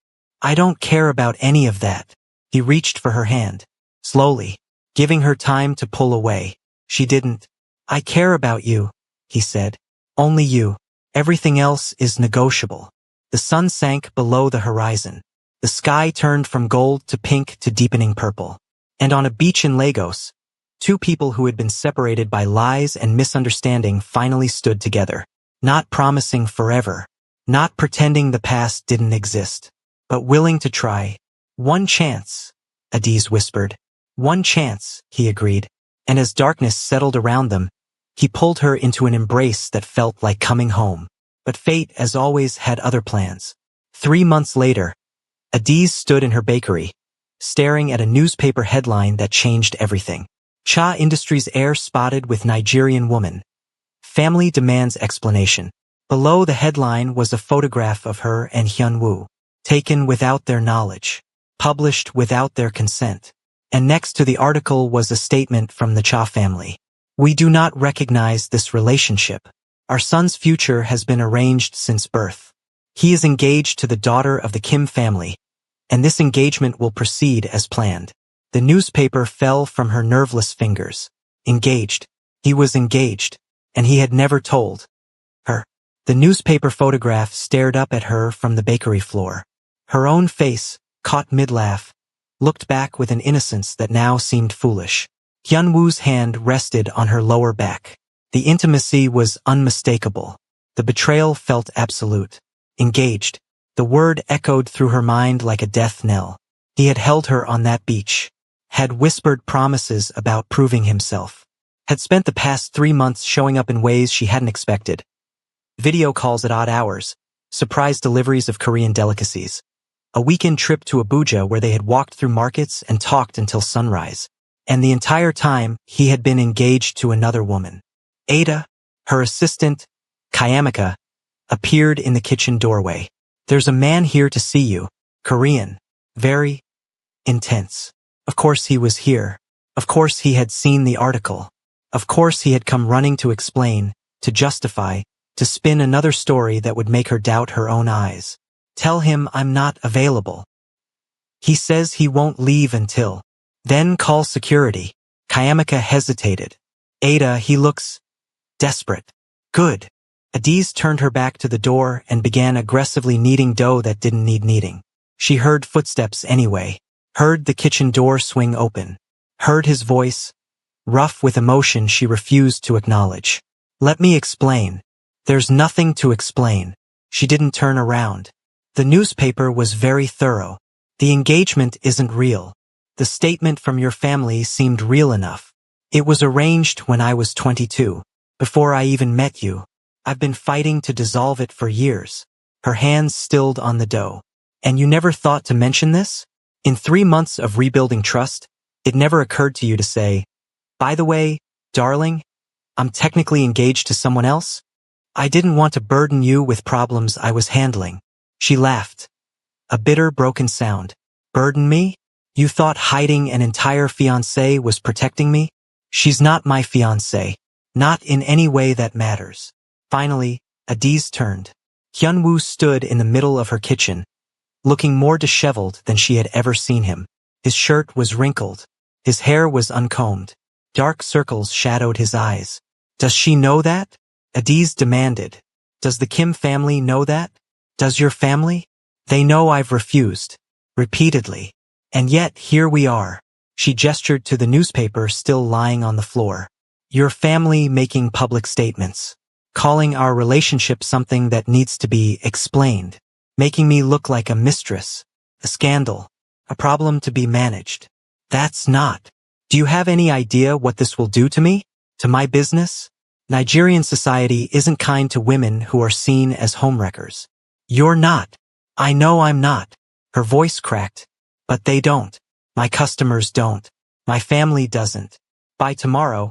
I don't care about any of that. He reached for her hand. Slowly, giving her time to pull away. She didn't. I care about you, he said. Only you. Everything else is negotiable. The sun sank below the horizon. The sky turned from gold to pink to deepening purple. And on a beach in Lagos, two people who had been separated by lies and misunderstanding finally stood together. Not promising forever. Not pretending the past didn't exist. But willing to try. One chance, Adiz whispered. One chance, he agreed. And as darkness settled around them, he pulled her into an embrace that felt like coming home. But fate, as always, had other plans. 3 months later, Adiz stood in her bakery, staring at a newspaper headline that changed everything. Cha Industries air spotted with Nigerian woman. Family demands explanation. Below the headline was a photograph of her and Hyun-woo, taken without their knowledge, published without their consent. And next to the article was a statement from the Cha family. We do not recognize this relationship. Our son's future has been arranged since birth. He is engaged to the daughter of the Kim family, and this engagement will proceed as planned. The newspaper fell from her nerveless fingers. Engaged. He was engaged, and he had never told her. The newspaper photograph stared up at her from the bakery floor. Her own face, caught mid-laugh, looked back with an innocence that now seemed foolish. Hyun-woo's hand rested on her lower back. The intimacy was unmistakable. The betrayal felt absolute. Engaged. The word echoed through her mind like a death knell. He had held her on that beach, had whispered promises about proving himself, had spent the past 3 months showing up in ways she hadn't expected. Video calls at odd hours, surprise deliveries of Korean delicacies, a weekend trip to Abuja where they had walked through markets and talked until sunrise. And the entire time, he had been engaged to another woman. Ada, her assistant, Kayamika, appeared in the kitchen doorway. There's a man here to see you. Korean. Very intense. Of course he was here. Of course he had seen the article. Of course he had come running to explain, to justify, to spin another story that would make her doubt her own eyes. Tell him I'm not available. He says he won't leave until. Then call security. Kayamika hesitated. Ada, he looks desperate. Good. Adiz turned her back to the door and began aggressively kneading dough that didn't need kneading. She heard footsteps anyway. Heard the kitchen door swing open. Heard his voice, rough with emotion she refused to acknowledge. Let me explain. There's nothing to explain. She didn't turn around. The newspaper was very thorough. The engagement isn't real. The statement from your family seemed real enough. It was arranged when I was 22, before I even met you. I've been fighting to dissolve it for years. Her hands stilled on the dough. And you never thought to mention this? In 3 months of rebuilding trust, it never occurred to you to say, by the way, darling, I'm technically engaged to someone else? I didn't want to burden you with problems I was handling. She laughed. A bitter, broken sound. Burden me? You thought hiding an entire fiancé was protecting me? She's not my fiancé. Not in any way that matters. Finally, Adiz turned. Hyun-woo stood in the middle of her kitchen, looking more disheveled than she had ever seen him. His shirt was wrinkled. His hair was uncombed. Dark circles shadowed his eyes. Does she know that? Adiz demanded. Does the Kim family know that? Does your family? They know I've refused. Repeatedly. And yet, here we are. She gestured to the newspaper still lying on the floor. Your family making public statements. Calling our relationship something that needs to be explained. Making me look like a mistress. A scandal. A problem to be managed. That's not. Do you have any idea what this will do to me? To my business? Nigerian society isn't kind to women who are seen as homewreckers. You're not. I know I'm not. Her voice cracked. But they don't. My customers don't. My family doesn't. By tomorrow,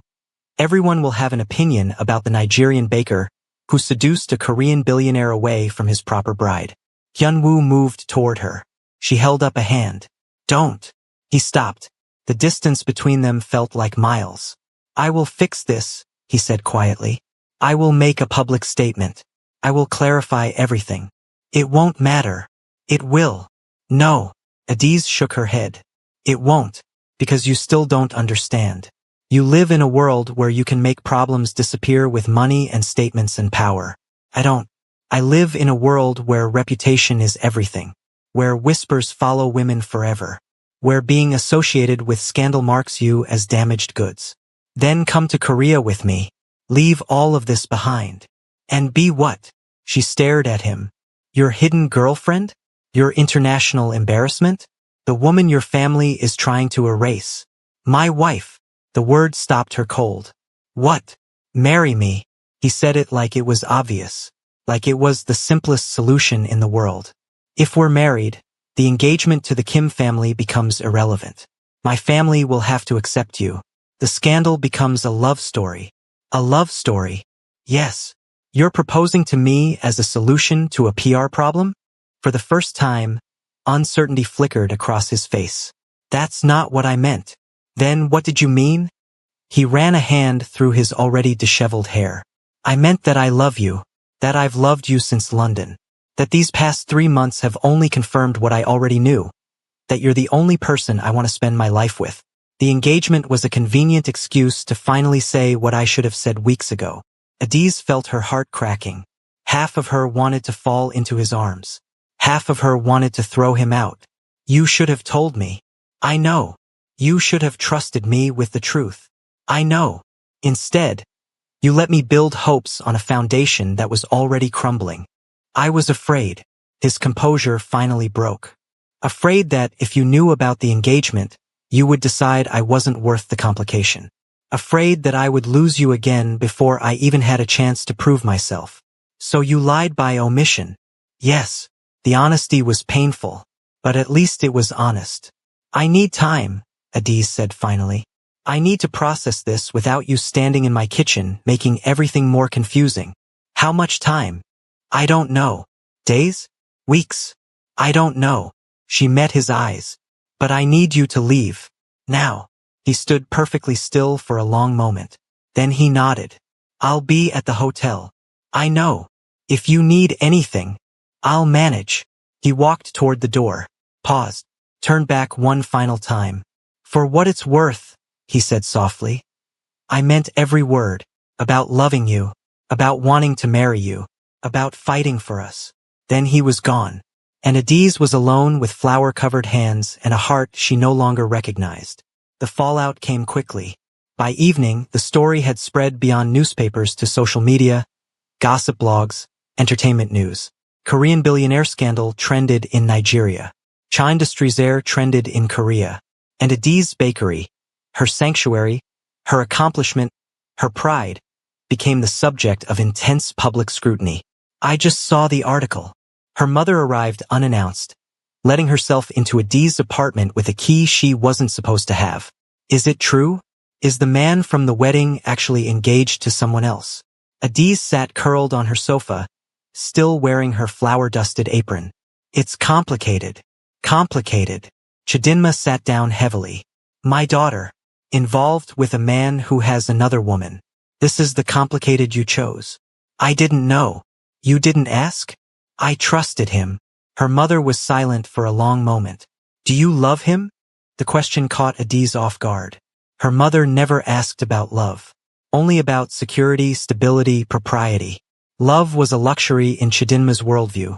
everyone will have an opinion about the Nigerian baker who seduced a Korean billionaire away from his proper bride. Hyun-woo moved toward her. She held up a hand. Don't. He stopped. The distance between them felt like miles. I will fix this, he said quietly. I will make a public statement. I will clarify everything. It won't matter. It will. No. Adiz shook her head. It won't, because you still don't understand. You live in a world where you can make problems disappear with money and statements and power. I don't. I live in a world where reputation is everything, where whispers follow women forever, where being associated with scandal marks you as damaged goods. Then come to Korea with me. Leave all of this behind. And be what? She stared at him. Your hidden girlfriend? Your international embarrassment? The woman your family is trying to erase. My wife. The word stopped her cold. What? Marry me. He said it like it was obvious. Like it was the simplest solution in the world. If we're married, the engagement to the Kim family becomes irrelevant. My family will have to accept you. The scandal becomes a love story. A love story. Yes. You're proposing to me as a solution to a PR problem? For the first time, uncertainty flickered across his face. That's not what I meant. Then what did you mean? He ran a hand through his already disheveled hair. I meant that I love you, that I've loved you since London, that these past 3 months have only confirmed what I already knew, that you're the only person I want to spend my life with. The engagement was a convenient excuse to finally say what I should have said weeks ago. Adiz felt her heart cracking. Half of her wanted to fall into his arms. Half of her wanted to throw him out. You should have told me. I know. You should have trusted me with the truth. I know. Instead, you let me build hopes on a foundation that was already crumbling. I was afraid. His composure finally broke. Afraid that if you knew about the engagement, you would decide I wasn't worth the complication. Afraid that I would lose you again before I even had a chance to prove myself. So you lied by omission. Yes, the honesty was painful, but at least it was honest. I need time, Adiz said finally. I need to process this without you standing in my kitchen making everything more confusing. How much time? I don't know. Days? Weeks? I don't know. She met his eyes. But I need you to leave. Now. He stood perfectly still for a long moment. Then he nodded. I'll be at the hotel. I know. If you need anything, I'll manage. He walked toward the door, paused, turned back one final time. For what it's worth, he said softly. I meant every word, about loving you, about wanting to marry you, about fighting for us. Then he was gone, and Adiz was alone with flower-covered hands and a heart she no longer recognized. The fallout came quickly. By evening, the story had spread beyond newspapers to social media, gossip blogs, entertainment news. Korean billionaire scandal trended in Nigeria. Chine Industries trended in Korea. And Adiz bakery, her sanctuary, her accomplishment, her pride, became the subject of intense public scrutiny. I just saw the article. Her mother arrived unannounced, letting herself into Adiz's apartment with a key she wasn't supposed to have. Is it true? Is the man from the wedding actually engaged to someone else? Adiz sat curled on her sofa, still wearing her flour-dusted apron. It's complicated. Complicated. Chidinma sat down heavily. My daughter, involved with a man who has another woman. This is the complicated you chose. I didn't know. You didn't ask? I trusted him. Her mother was silent for a long moment. Do you love him? The question caught Adiz off guard. Her mother never asked about love. Only about security, stability, propriety. Love was a luxury in Chidinma's worldview.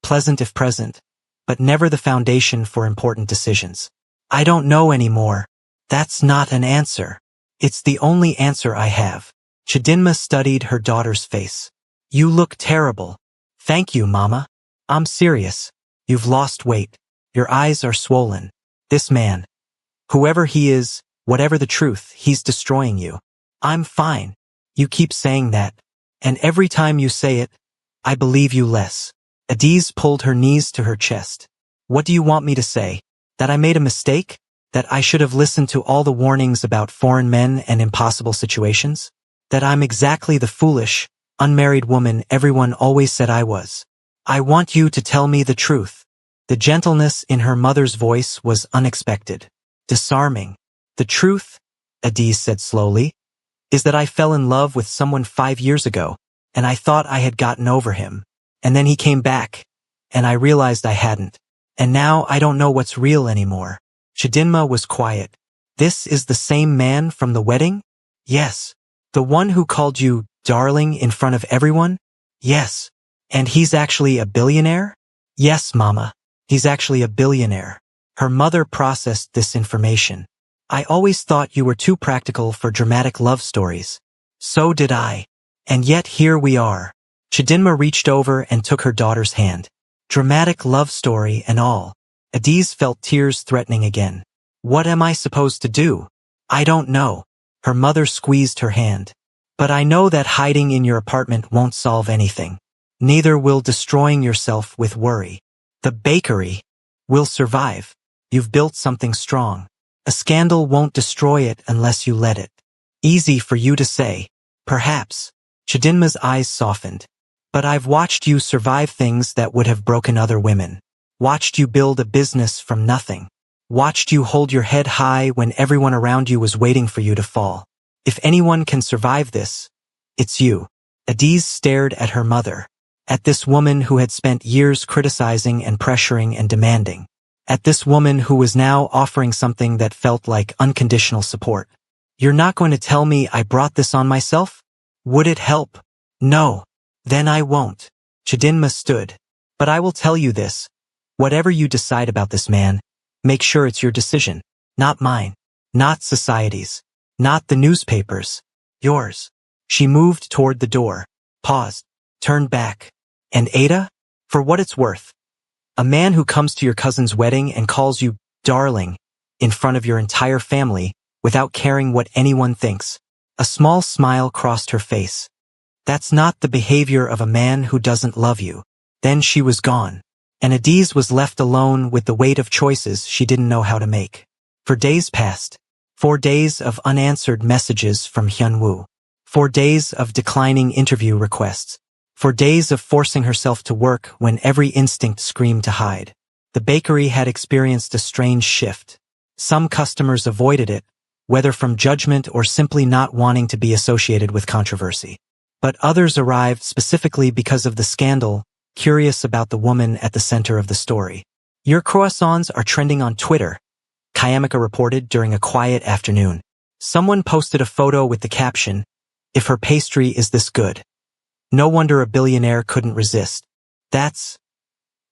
Pleasant if present, but never the foundation for important decisions. I don't know anymore. That's not an answer. It's the only answer I have. Chidinma studied her daughter's face. You look terrible. Thank you, Mama. I'm serious. You've lost weight. Your eyes are swollen. This man, whoever he is, whatever the truth, he's destroying you. I'm fine. You keep saying that. And every time you say it, I believe you less. Adiz pulled her knees to her chest. What do you want me to say? That I made a mistake? That I should have listened to all the warnings about foreign men and impossible situations? That I'm exactly the foolish, unmarried woman everyone always said I was? I want you to tell me the truth. The gentleness in her mother's voice was unexpected. Disarming. The truth, Adiz said slowly, is that I fell in love with someone 5 years ago, and I thought I had gotten over him. And then he came back, and I realized I hadn't. And now I don't know what's real anymore. Chidinma was quiet. This is the same man from the wedding? Yes. The one who called you darling in front of everyone? Yes. And he's actually a billionaire? Yes, Mama. He's actually a billionaire. Her mother processed this information. I always thought you were too practical for dramatic love stories. So did I. And yet here we are. Chidinma reached over and took her daughter's hand. Dramatic love story and all. Adiz felt tears threatening again. What am I supposed to do? I don't know. Her mother squeezed her hand. But I know that hiding in your apartment won't solve anything. Neither will destroying yourself with worry. The bakery will survive. You've built something strong. A scandal won't destroy it unless you let it. Easy for you to say. Perhaps. Chidinma's eyes softened. But I've watched you survive things that would have broken other women. Watched you build a business from nothing. Watched you hold your head high when everyone around you was waiting for you to fall. If anyone can survive this, it's you. Adiz stared at her mother. At this woman who had spent years criticizing and pressuring and demanding. At this woman who was now offering something that felt like unconditional support. You're not going to tell me I brought this on myself? Would it help? No. Then I won't. Chidinma stood. But I will tell you this. Whatever you decide about this man, make sure it's your decision, not mine, not society's, not the newspapers, yours. She moved toward the door, paused, turned back. And Ada? For what it's worth. A man who comes to your cousin's wedding and calls you darling in front of your entire family without caring what anyone thinks. A small smile crossed her face. That's not the behavior of a man who doesn't love you. Then she was gone. And Adiz was left alone with the weight of choices she didn't know how to make. For days passed. 4 days of unanswered messages from Hyunwoo. 4 days of declining interview requests. 4 days of forcing herself to work when every instinct screamed to hide. The bakery had experienced a strange shift. Some customers avoided it, whether from judgment or simply not wanting to be associated with controversy. But others arrived specifically because of the scandal, curious about the woman at the center of the story. Your croissants are trending on Twitter, Kayamika reported during a quiet afternoon. Someone posted a photo with the caption, "If her pastry is this good." No wonder a billionaire couldn't resist. That's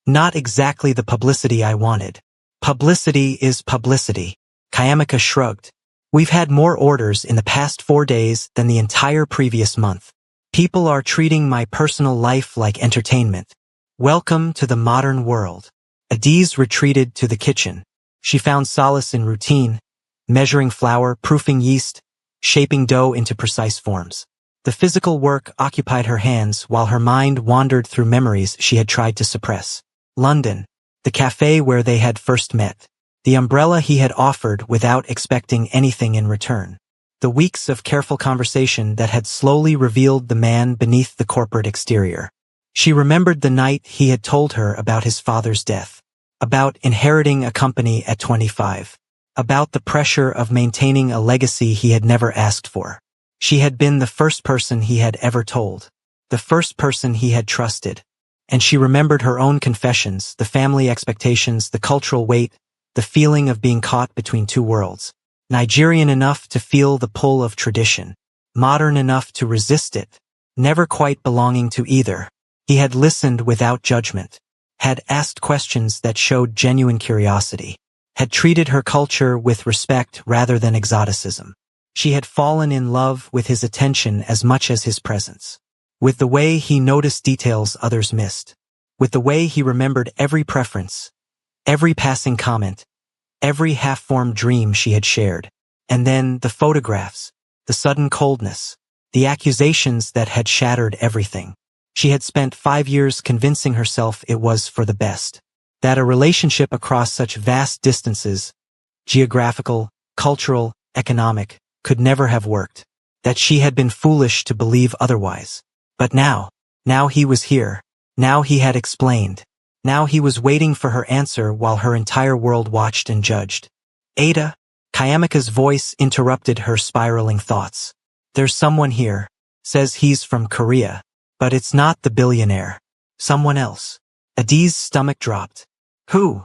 not exactly the publicity I wanted. Publicity is publicity. Kayamika shrugged. We've had more orders in the past 4 days than the entire previous month. People are treating my personal life like entertainment. Welcome to the modern world. Adiz retreated to the kitchen. She found solace in routine, measuring flour, proofing yeast, shaping dough into precise forms. The physical work occupied her hands while her mind wandered through memories she had tried to suppress. London, the cafe where they had first met, the umbrella he had offered without expecting anything in return. The weeks of careful conversation that had slowly revealed the man beneath the corporate exterior. She remembered the night he had told her about his father's death, about inheriting a company at 25, about the pressure of maintaining a legacy he had never asked for. She had been the first person he had ever told, the first person he had trusted, and she remembered her own confessions, the family expectations, the cultural weight, the feeling of being caught between two worlds. Nigerian enough to feel the pull of tradition, modern enough to resist it, never quite belonging to either. He had listened without judgment, had asked questions that showed genuine curiosity, had treated her culture with respect rather than exoticism. She had fallen in love with his attention as much as his presence, with the way he noticed details others missed, with the way he remembered every preference, every passing comment, every half-formed dream she had shared. And then the photographs, the sudden coldness, the accusations that had shattered everything. She had spent 5 years convincing herself it was for the best, that a relationship across such vast distances, geographical, cultural, economic, could never have worked, that she had been foolish to believe otherwise. But now he was here. Now he had explained. Now he was waiting for her answer while her entire world watched and judged. Ada, Kayamika's voice interrupted her spiraling thoughts. There's someone here. Says he's from Korea. But it's not the billionaire. Someone else. Adiz's stomach dropped. Who?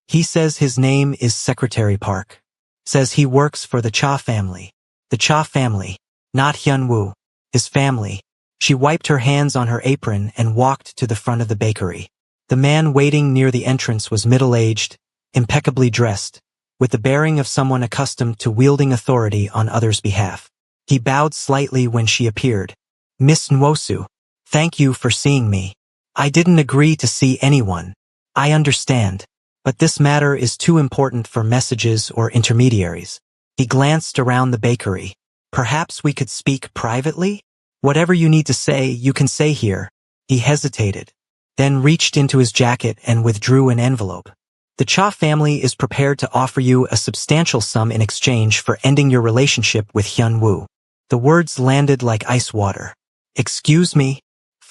He says his name is Secretary Park. Says he works for the Cha family. The Cha family. Not Hyunwoo. His family. She wiped her hands on her apron and walked to the front of the bakery. The man waiting near the entrance was middle-aged, impeccably dressed, with the bearing of someone accustomed to wielding authority on others' behalf. He bowed slightly when she appeared. Miss Nwosu, thank you for seeing me. I didn't agree to see anyone. I understand. But this matter is too important for messages or intermediaries. He glanced around the bakery. Perhaps we could speak privately? Whatever you need to say, you can say here. He hesitated, then reached into his jacket and withdrew an envelope. The Cha family is prepared to offer you a substantial sum in exchange for ending your relationship with Hyunwoo. The words landed like ice water. Excuse me?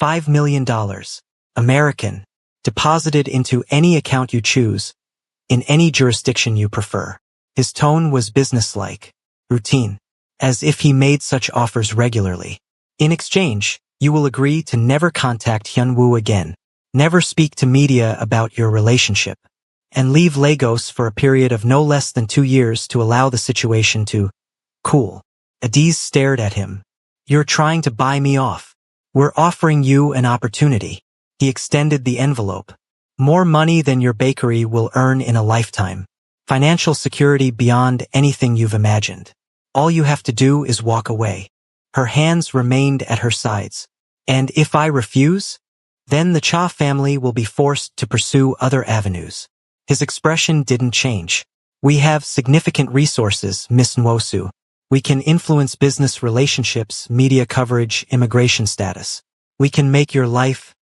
$5 million. American. Deposited into any account you choose. in any jurisdiction you prefer. His tone was businesslike, routine, as if he made such offers regularly. In exchange, you will agree to never contact Hyunwoo again, never speak to media about your relationship, and leave Lagos for a period of no less than 2 years to allow the situation to cool. Adiz stared at him. You're trying to buy me off. We're offering you an opportunity. He extended the envelope. More money than your bakery will earn in a lifetime. Financial security beyond anything you've imagined. All you have to do is walk away. Her hands remained at her sides. And if I refuse, then the Cha family will be forced to pursue other avenues. His expression didn't change. We have significant resources, Miss Nwosu. We can influence business relationships, media coverage, immigration status. We can make your life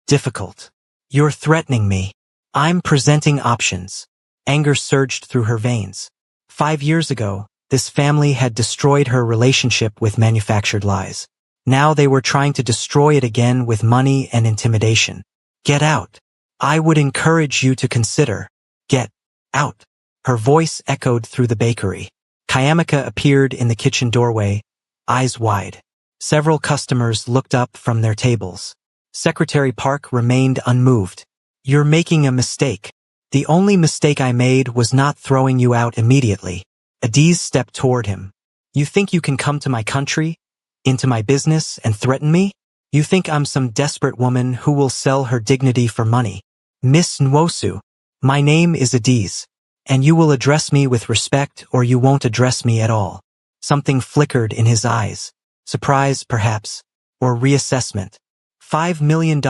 difficult. You're threatening me. I'm presenting options. Anger surged through her veins. 5 years ago, this family had destroyed her relationship with manufactured lies. Now they were trying to destroy it again with money and intimidation. Get out. I would encourage you to consider. Get out. Her voice echoed through the bakery. Kayamika appeared in the kitchen doorway, eyes wide. Several customers looked up from their tables. Secretary Park remained unmoved. You're making a mistake. The only mistake I made was not throwing you out immediately. Adiz stepped toward him. You think you can come to my country, into my business, and threaten me? You think I'm some desperate woman who will sell her dignity for money? Miss Nwosu, my name is Adiz, and you will address me with respect or you won't address me at all. Something flickered in his eyes. Surprise, perhaps, or reassessment. $5 million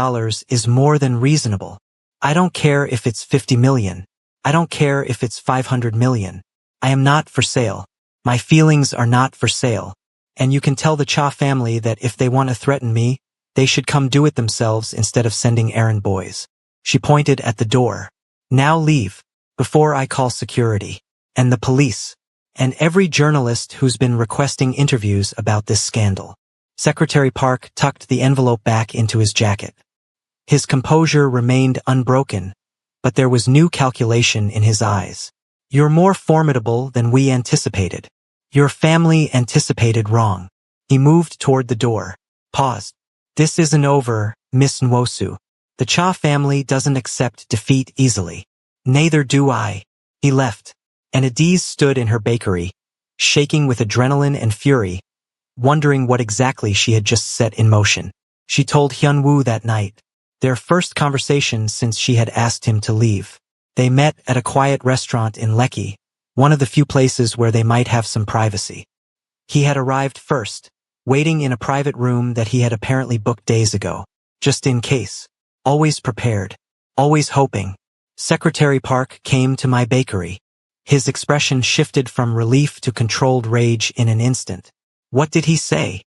is more than reasonable. I don't care if it's 50 million. I don't care if it's 500 million. I am not for sale. My feelings are not for sale. And you can tell the Cha family that if they want to threaten me, they should come do it themselves instead of sending errand boys. She pointed at the door. Now leave, before I call security, and the police, and every journalist who's been requesting interviews about this scandal. Secretary Park tucked the envelope back into his jacket. His composure remained unbroken, but there was new calculation in his eyes. You're more formidable than we anticipated. Your family anticipated wrong. He moved toward the door, paused. This isn't over, Miss Nwosu. The Cha family doesn't accept defeat easily. Neither do I. He left, and Adiz stood in her bakery, shaking with adrenaline and fury, wondering what exactly she had just set in motion. She told Hyunwoo that night, their first conversation since she had asked him to leave. They met at a quiet restaurant in Lekki, one of the few places where they might have some privacy. He had arrived first, waiting in a private room that he had apparently booked days ago, just in case. Always prepared, always hoping. Secretary Park came to my bakery. His expression shifted from relief to controlled rage in an instant. What did he say?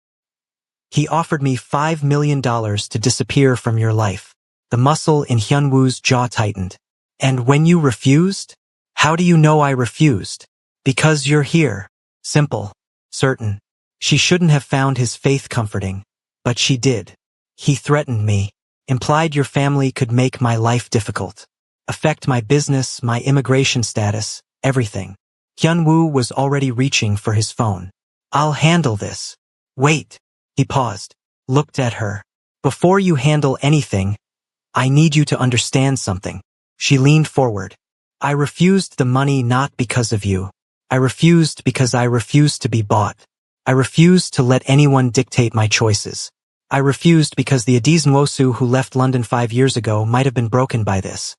He offered me $5 million to disappear from your life. The muscle in Hyunwoo's jaw tightened. And when you refused? How do you know I refused? Because you're here. Simple. Certain. She shouldn't have found his faith comforting, but she did. He threatened me. Implied your family could make my life difficult. Affect my business, my immigration status, everything. Hyunwoo was already reaching for his phone. I'll handle this. Wait. He paused, looked at her. Before you handle anything, I need you to understand something. She leaned forward. I refused the money not because of you. I refused because I refused to be bought. I refused to let anyone dictate my choices. I refused because the Adiz Nwosu who left London 5 years ago might have been broken by this.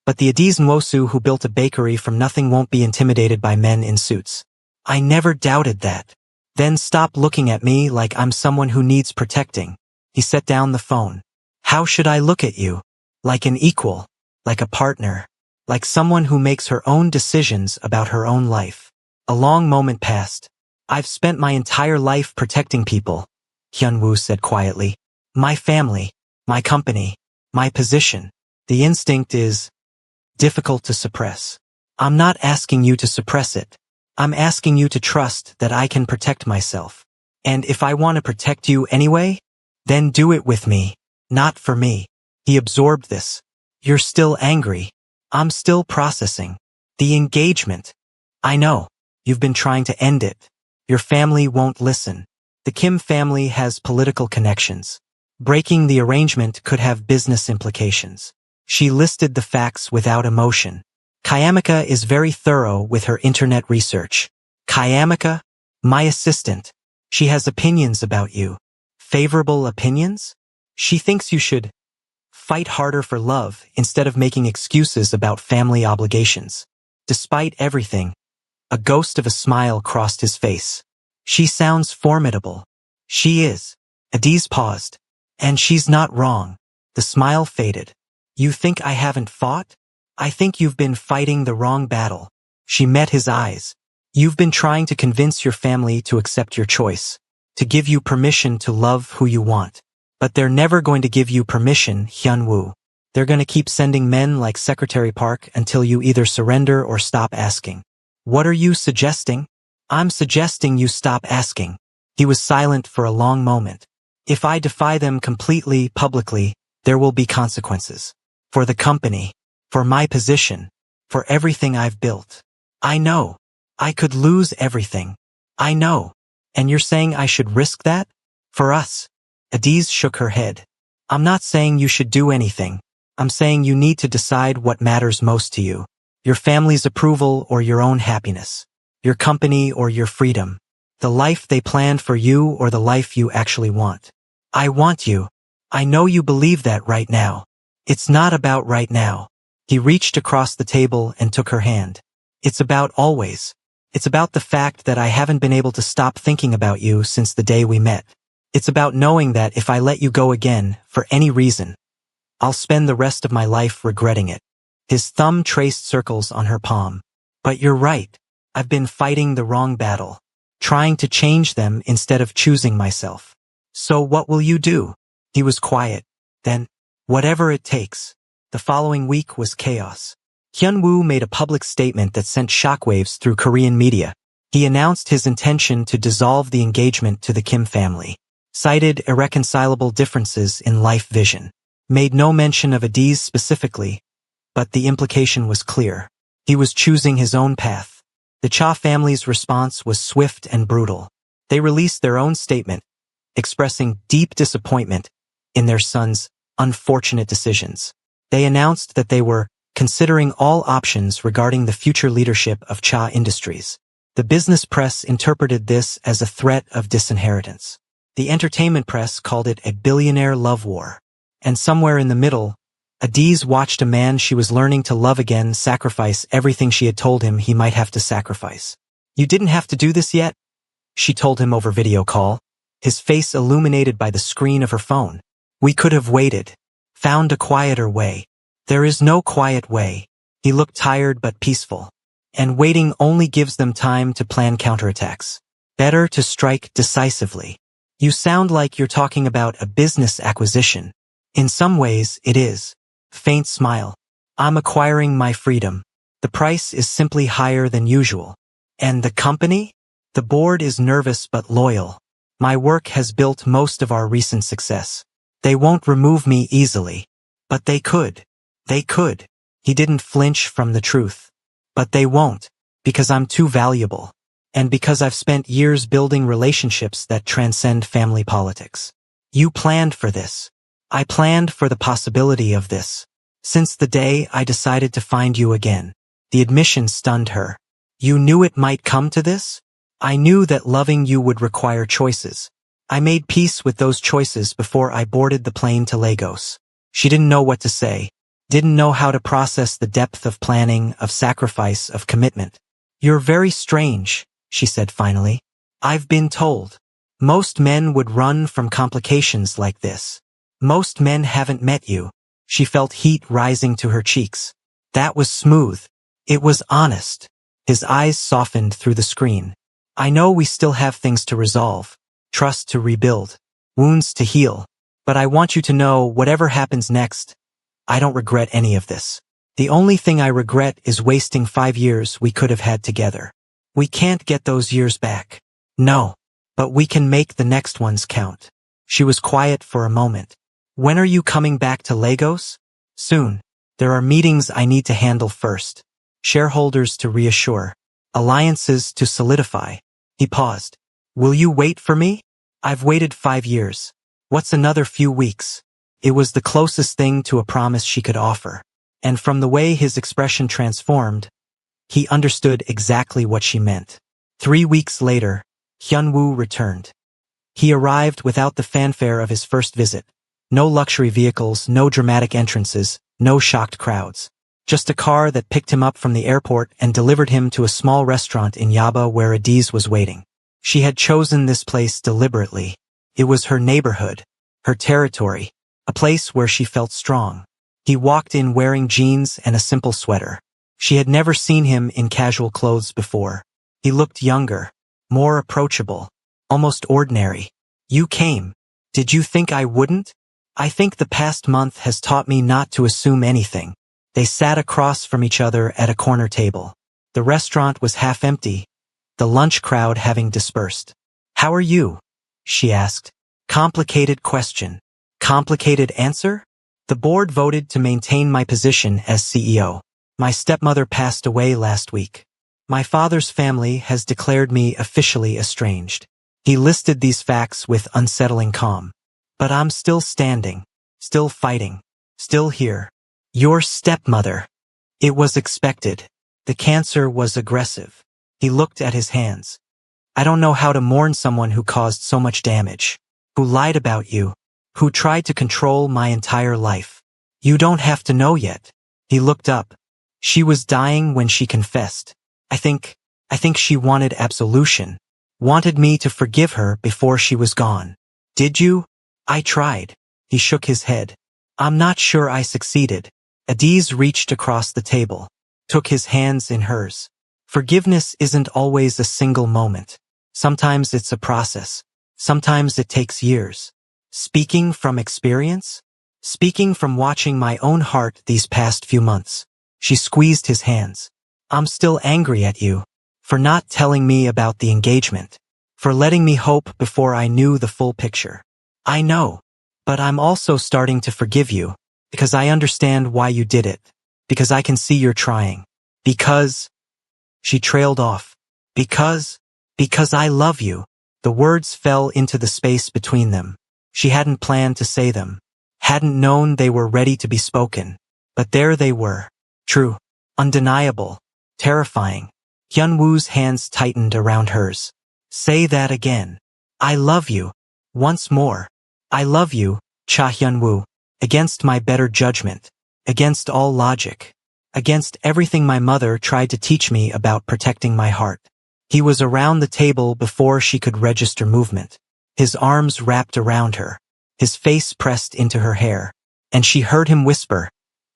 But the Adiz Nwosu who built a bakery from nothing won't be intimidated by men in suits. I never doubted that. Then stop looking at me like I'm someone who needs protecting. He set down the phone. How should I look at you? Like an equal, like a partner, like someone who makes her own decisions about her own life. A long moment passed. I've spent my entire life protecting people, Hyunwoo said quietly. My family, my company, my position. The instinct is difficult to suppress. I'm not asking you to suppress it. I'm asking you to trust that I can protect myself. And if I want to protect you anyway, then do it with me, not for me. He absorbed this. You're still angry. I'm still processing. The engagement. I know. You've been trying to end it. Your family won't listen. The Kim family has political connections. Breaking the arrangement could have business implications. She listed the facts without emotion. Kayamika is very thorough with her internet research. Kayamika? My assistant. She has opinions about you. Favorable opinions? She thinks you should fight harder for love instead of making excuses about family obligations. Despite everything, a ghost of a smile crossed his face. She sounds formidable. She is. Adiz paused. And she's not wrong. The smile faded. You think I haven't fought? I think you've been fighting the wrong battle. She met his eyes. You've been trying to convince your family to accept your choice, to give you permission to love who you want. But they're never going to give you permission, Hyun-woo. They're going to keep sending men like Secretary Park until you either surrender or stop asking. What are you suggesting? I'm suggesting you stop asking. He was silent for a long moment. If I defy them completely, publicly, there will be consequences. For the company, for my position, for everything I've built. I know. I could lose everything. I know. And you're saying I should risk that? For us. Adiz shook her head. I'm not saying you should do anything. I'm saying you need to decide what matters most to you. Your family's approval or your own happiness. Your company or your freedom. The life they planned for you or the life you actually want. I want you. I know you believe that right now. It's not about right now. He reached across the table and took her hand. It's about always. It's about the fact that I haven't been able to stop thinking about you since the day we met. It's about knowing that if I let you go again, for any reason, I'll spend the rest of my life regretting it. His thumb traced circles on her palm. But you're right. I've been fighting the wrong battle. Trying to change them instead of choosing myself. So what will you do? He was quiet. Then, whatever it takes. The following week was chaos. Hyun-woo made a public statement that sent shockwaves through Korean media. He announced his intention to dissolve the engagement to the Kim family. Cited irreconcilable differences in life vision. Made no mention of Adiz specifically, but the implication was clear. He was choosing his own path. The Cha family's response was swift and brutal. They released their own statement, expressing deep disappointment in their son's unfortunate decisions. They announced that they were considering all options regarding the future leadership of Cha Industries. The business press interpreted this as a threat of disinheritance. The entertainment press called it a billionaire love war. And somewhere in the middle, Adiz watched a man she was learning to love again sacrifice everything she had told him he might have to sacrifice. You didn't have to do this yet? She told him over video call, his face illuminated by the screen of her phone. We could have waited. Found a quieter way. There is no quiet way. He looked tired but peaceful. And waiting only gives them time to plan counterattacks. Better to strike decisively. You sound like you're talking about a business acquisition. In some ways, it is. Faint smile. I'm acquiring my freedom. The price is simply higher than usual. And the company? The board is nervous but loyal. My work has built most of our recent success. They won't remove me easily. But they could. They could. He didn't flinch from the truth. But they won't, because I'm too valuable. And because I've spent years building relationships that transcend family politics. You planned for this. I planned for the possibility of this. Since the day I decided to find you again. The admission stunned her. You knew it might come to this? I knew that loving you would require choices. I made peace with those choices before I boarded the plane to Lagos. She didn't know what to say. Didn't know how to process the depth of planning, of sacrifice, of commitment. You're very strange, she said finally. I've been told. Most men would run from complications like this. Most men haven't met you. She felt heat rising to her cheeks. That was smooth. It was honest. His eyes softened through the screen. I know we still have things to resolve, trust to rebuild, wounds to heal. But I want you to know whatever happens next, I don't regret any of this. The only thing I regret is wasting 5 years we could have had together. We can't get those years back. No. But we can make the next ones count. She was quiet for a moment. When are you coming back to Lagos? Soon. There are meetings I need to handle first. shareholders to reassure, alliances to solidify. He paused. Will you wait for me? I've waited 5 years. What's another few weeks? It was the closest thing to a promise she could offer. And from the way his expression transformed, he understood exactly what she meant. 3 weeks later, Hyun-woo returned. He arrived without the fanfare of his first visit. No luxury vehicles, no dramatic entrances, no shocked crowds. Just a car that picked him up from the airport and delivered him to a small restaurant in Yaba where Adiz was waiting. She had chosen this place deliberately. It was her neighborhood, her territory, a place where she felt strong. He walked in wearing jeans and a simple sweater. She had never seen him in casual clothes before. He looked younger, more approachable, almost ordinary. You came. Did you think I wouldn't? I think the past month has taught me not to assume anything. They sat across from each other at a corner table. The restaurant was half empty, the lunch crowd having dispersed. How are you? She asked. Complicated question. Complicated answer? The board voted to maintain my position as CEO. My stepmother passed away last week. My father's family has declared me officially estranged. He listed these facts with unsettling calm. But I'm still standing, still fighting, still here. Your stepmother. It was expected. The cancer was aggressive. He looked at his hands. I don't know how to mourn someone who caused so much damage, who lied about you, who tried to control my entire life. You don't have to know yet. He looked up. She was dying when she confessed. I think she wanted absolution, wanted me to forgive her before she was gone. Did you? I tried. He shook his head. I'm not sure I succeeded. Adiz reached across the table, took his hands in hers. Forgiveness isn't always a single moment. Sometimes it's a process. Sometimes it takes years. Speaking from experience? Speaking from watching my own heart these past few months. She squeezed his hands. I'm still angry at you. For not telling me about the engagement. For letting me hope before I knew the full picture. I know. But I'm also starting to forgive you. Because I understand why you did it. Because I can see you're trying. Because... She trailed off. Because I love you. The words fell into the space between them. She hadn't planned to say them. Hadn't known they were ready to be spoken. But there they were. True. Undeniable. Terrifying. Hyun-woo's hands tightened around hers. Say that again. I love you. Once more. I love you, Cha Hyun-woo. Against my better judgment. Against all logic. Against everything my mother tried to teach me about protecting my heart. He was around the table before she could register movement. His arms wrapped around her. His face pressed into her hair. And she heard him whisper,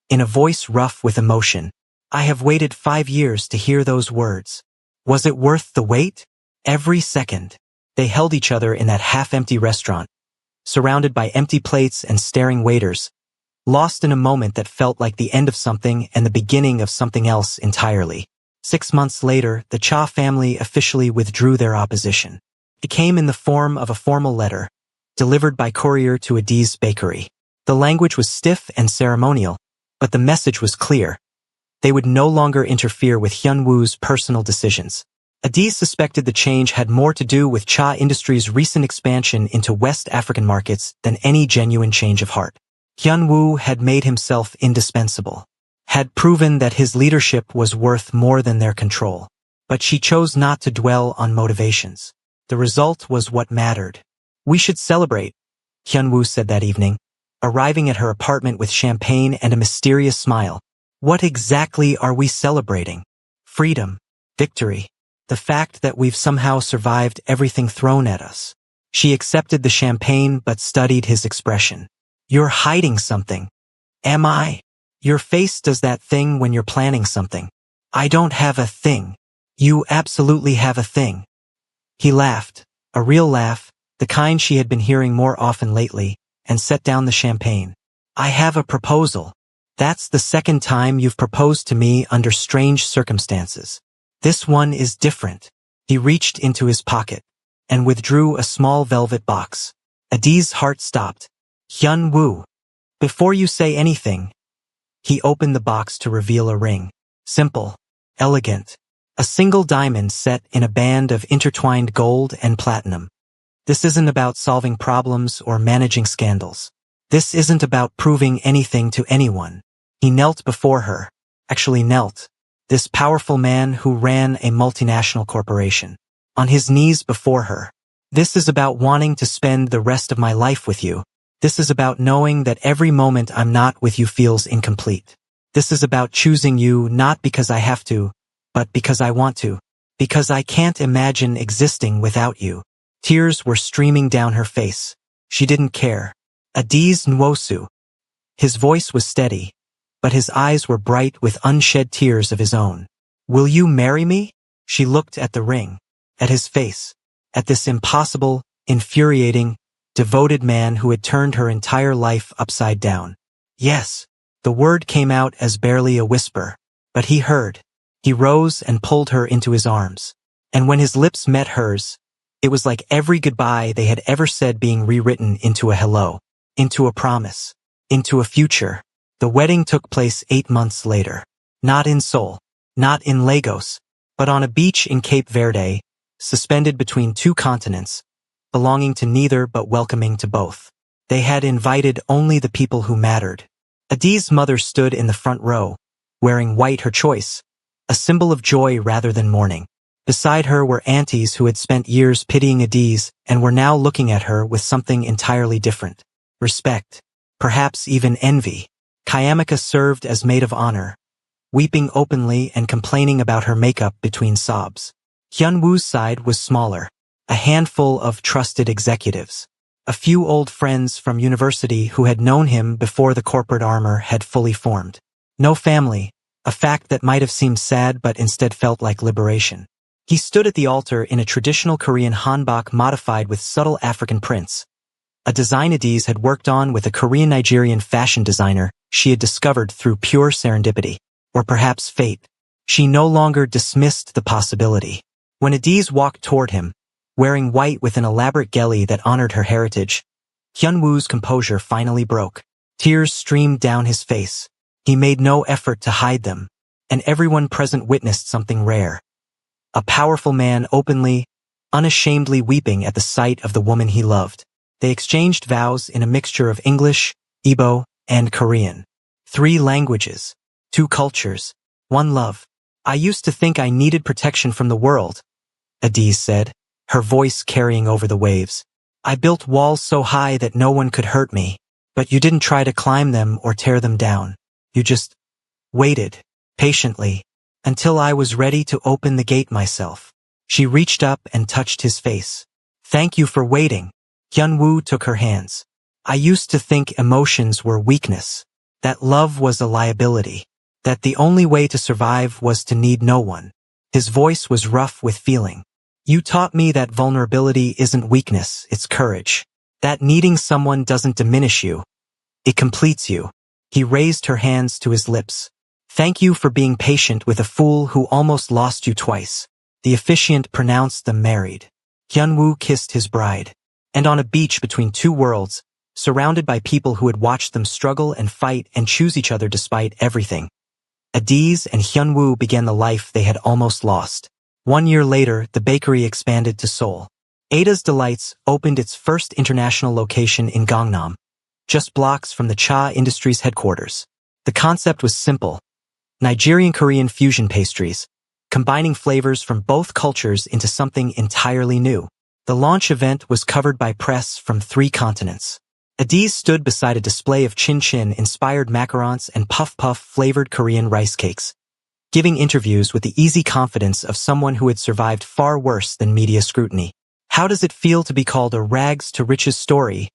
in a voice rough with emotion, I have waited 5 years to hear those words. Was it worth the wait? Every second. They held each other in that half-empty restaurant, surrounded by empty plates and staring waiters, lost in a moment that felt like the end of something and the beginning of something else entirely. 6 months later, the Cha family officially withdrew their opposition. It came in the form of a formal letter, delivered by courier to Adiz's bakery. The language was stiff and ceremonial, but the message was clear. They would no longer interfere with Hyun-woo's personal decisions. Adiz suspected the change had more to do with Cha Industries' recent expansion into West African markets than any genuine change of heart. Hyun-woo had made himself indispensable, had proven that his leadership was worth more than their control. But she chose not to dwell on motivations. The result was what mattered. We should celebrate, Hyun-woo said that evening, arriving at her apartment with champagne and a mysterious smile. What exactly are we celebrating? Freedom, victory, the fact that we've somehow survived everything thrown at us. She accepted the champagne but studied his expression. You're hiding something. Am I? Your face does that thing when you're planning something. I don't have a thing. You absolutely have a thing. He laughed, a real laugh, the kind she had been hearing more often lately, and set down the champagne. I have a proposal. That's the second time you've proposed to me under strange circumstances. This one is different. He reached into his pocket and withdrew a small velvet box. Adiz's heart stopped. Hyun-woo. Before you say anything, he opened the box to reveal a ring. Simple, elegant. A single diamond set in a band of intertwined gold and platinum. This isn't about solving problems or managing scandals. This isn't about proving anything to anyone. He knelt before her. Actually knelt. This powerful man who ran a multinational corporation. On his knees before her. This is about wanting to spend the rest of my life with you. This is about knowing that every moment I'm not with you feels incomplete. This is about choosing you not because I have to, but because I want to. Because I can't imagine existing without you. Tears were streaming down her face. She didn't care. Adiz Nwosu. His voice was steady, but his eyes were bright with unshed tears of his own. Will you marry me? She looked at the ring, at his face, at this impossible, infuriating, devoted man who had turned her entire life upside down. Yes. The word came out as barely a whisper, but he heard. He rose and pulled her into his arms. And when his lips met hers, it was like every goodbye they had ever said being rewritten into a hello, into a promise, into a future. The wedding took place 8 months later. Not in Seoul, not in Lagos, but on a beach in Cape Verde, suspended between two continents, belonging to neither but welcoming to both. They had invited only the people who mattered. Adiz's mother stood in the front row, wearing white, her choice, a symbol of joy rather than mourning. Beside her were aunties who had spent years pitying Adiz and were now looking at her with something entirely different. Respect. Perhaps even envy. Kayamika served as maid of honor, weeping openly and complaining about her makeup between sobs. Hyunwoo's side was smaller, a handful of trusted executives. A few old friends from university who had known him before the corporate armor had fully formed. No family, a fact that might have seemed sad but instead felt like liberation. He stood at the altar in a traditional Korean hanbok modified with subtle African prints. A design Adiz had worked on with a Korean-Nigerian fashion designer she had discovered through pure serendipity, or perhaps fate. She no longer dismissed the possibility. When Adiz walked toward him, wearing white with an elaborate geli that honored her heritage, Hyunwoo's composure finally broke. Tears streamed down his face. He made no effort to hide them, and everyone present witnessed something rare. A powerful man openly, unashamedly weeping at the sight of the woman he loved. They exchanged vows in a mixture of English, Igbo, and Korean. 3 languages, 2 cultures, 1 love. I used to think I needed protection from the world, Adiz said, her voice carrying over the waves. I built walls so high that no one could hurt me, but you didn't try to climb them or tear them down. You just waited, patiently, until I was ready to open the gate myself. She reached up and touched his face. Thank you for waiting. Hyunwoo took her hands. I used to think emotions were weakness, that love was a liability, that the only way to survive was to need no one. His voice was rough with feeling. You taught me that vulnerability isn't weakness, it's courage. That needing someone doesn't diminish you. It completes you. He raised her hands to his lips. Thank you for being patient with a fool who almost lost you twice. The officiant pronounced them married. Hyunwoo kissed his bride. And on a beach between 2 worlds, surrounded by people who had watched them struggle and fight and choose each other despite everything, Adiz and Hyunwoo began the life they had almost lost. 1 year later, the bakery expanded to Seoul. Ada's Delights opened its first international location in Gangnam, just blocks from the Cha Industries headquarters. The concept was simple. Nigerian-Korean fusion pastries, combining flavors from both cultures into something entirely new. The launch event was covered by press from 3 continents. Adiz stood beside a display of chin-chin-inspired macarons and puff-puff-flavored Korean rice cakes, giving interviews with the easy confidence of someone who had survived far worse than media scrutiny. How does it feel to be called a rags-to-riches story?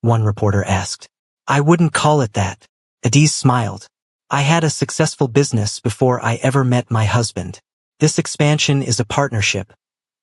One reporter asked. I wouldn't call it that. Adiz smiled. I had a successful business before I ever met my husband. This expansion is a partnership,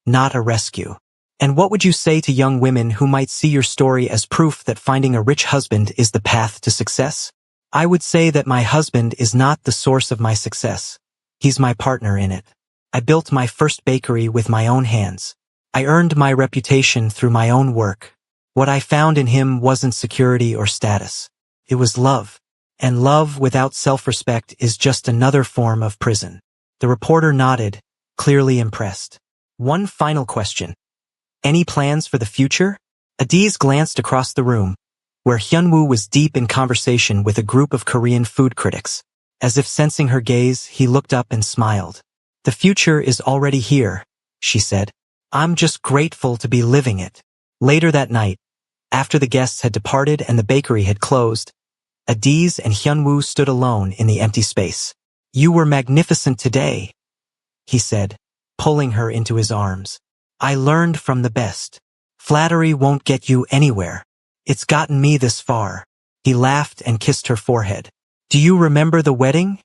not a rescue. And what would you say to young women who might see your story as proof that finding a rich husband is the path to success? I would say that my husband is not the source of my success. He's my partner in it. I built my first bakery with my own hands. I earned my reputation through my own work. What I found in him wasn't security or status. It was love. And love without self-respect is just another form of prison. The reporter nodded, clearly impressed. One final question. Any plans for the future? Adiz glanced across the room, where Hyunwoo was deep in conversation with a group of Korean food critics. As if sensing her gaze, he looked up and smiled. The future is already here, she said. I'm just grateful to be living it. Later that night, after the guests had departed and the bakery had closed, Adiz and Hyunwoo stood alone in the empty space. You were magnificent today, he said, pulling her into his arms. I learned from the best. Flattery won't get you anywhere. It's gotten me this far. He laughed and kissed her forehead. Do you remember the wedding?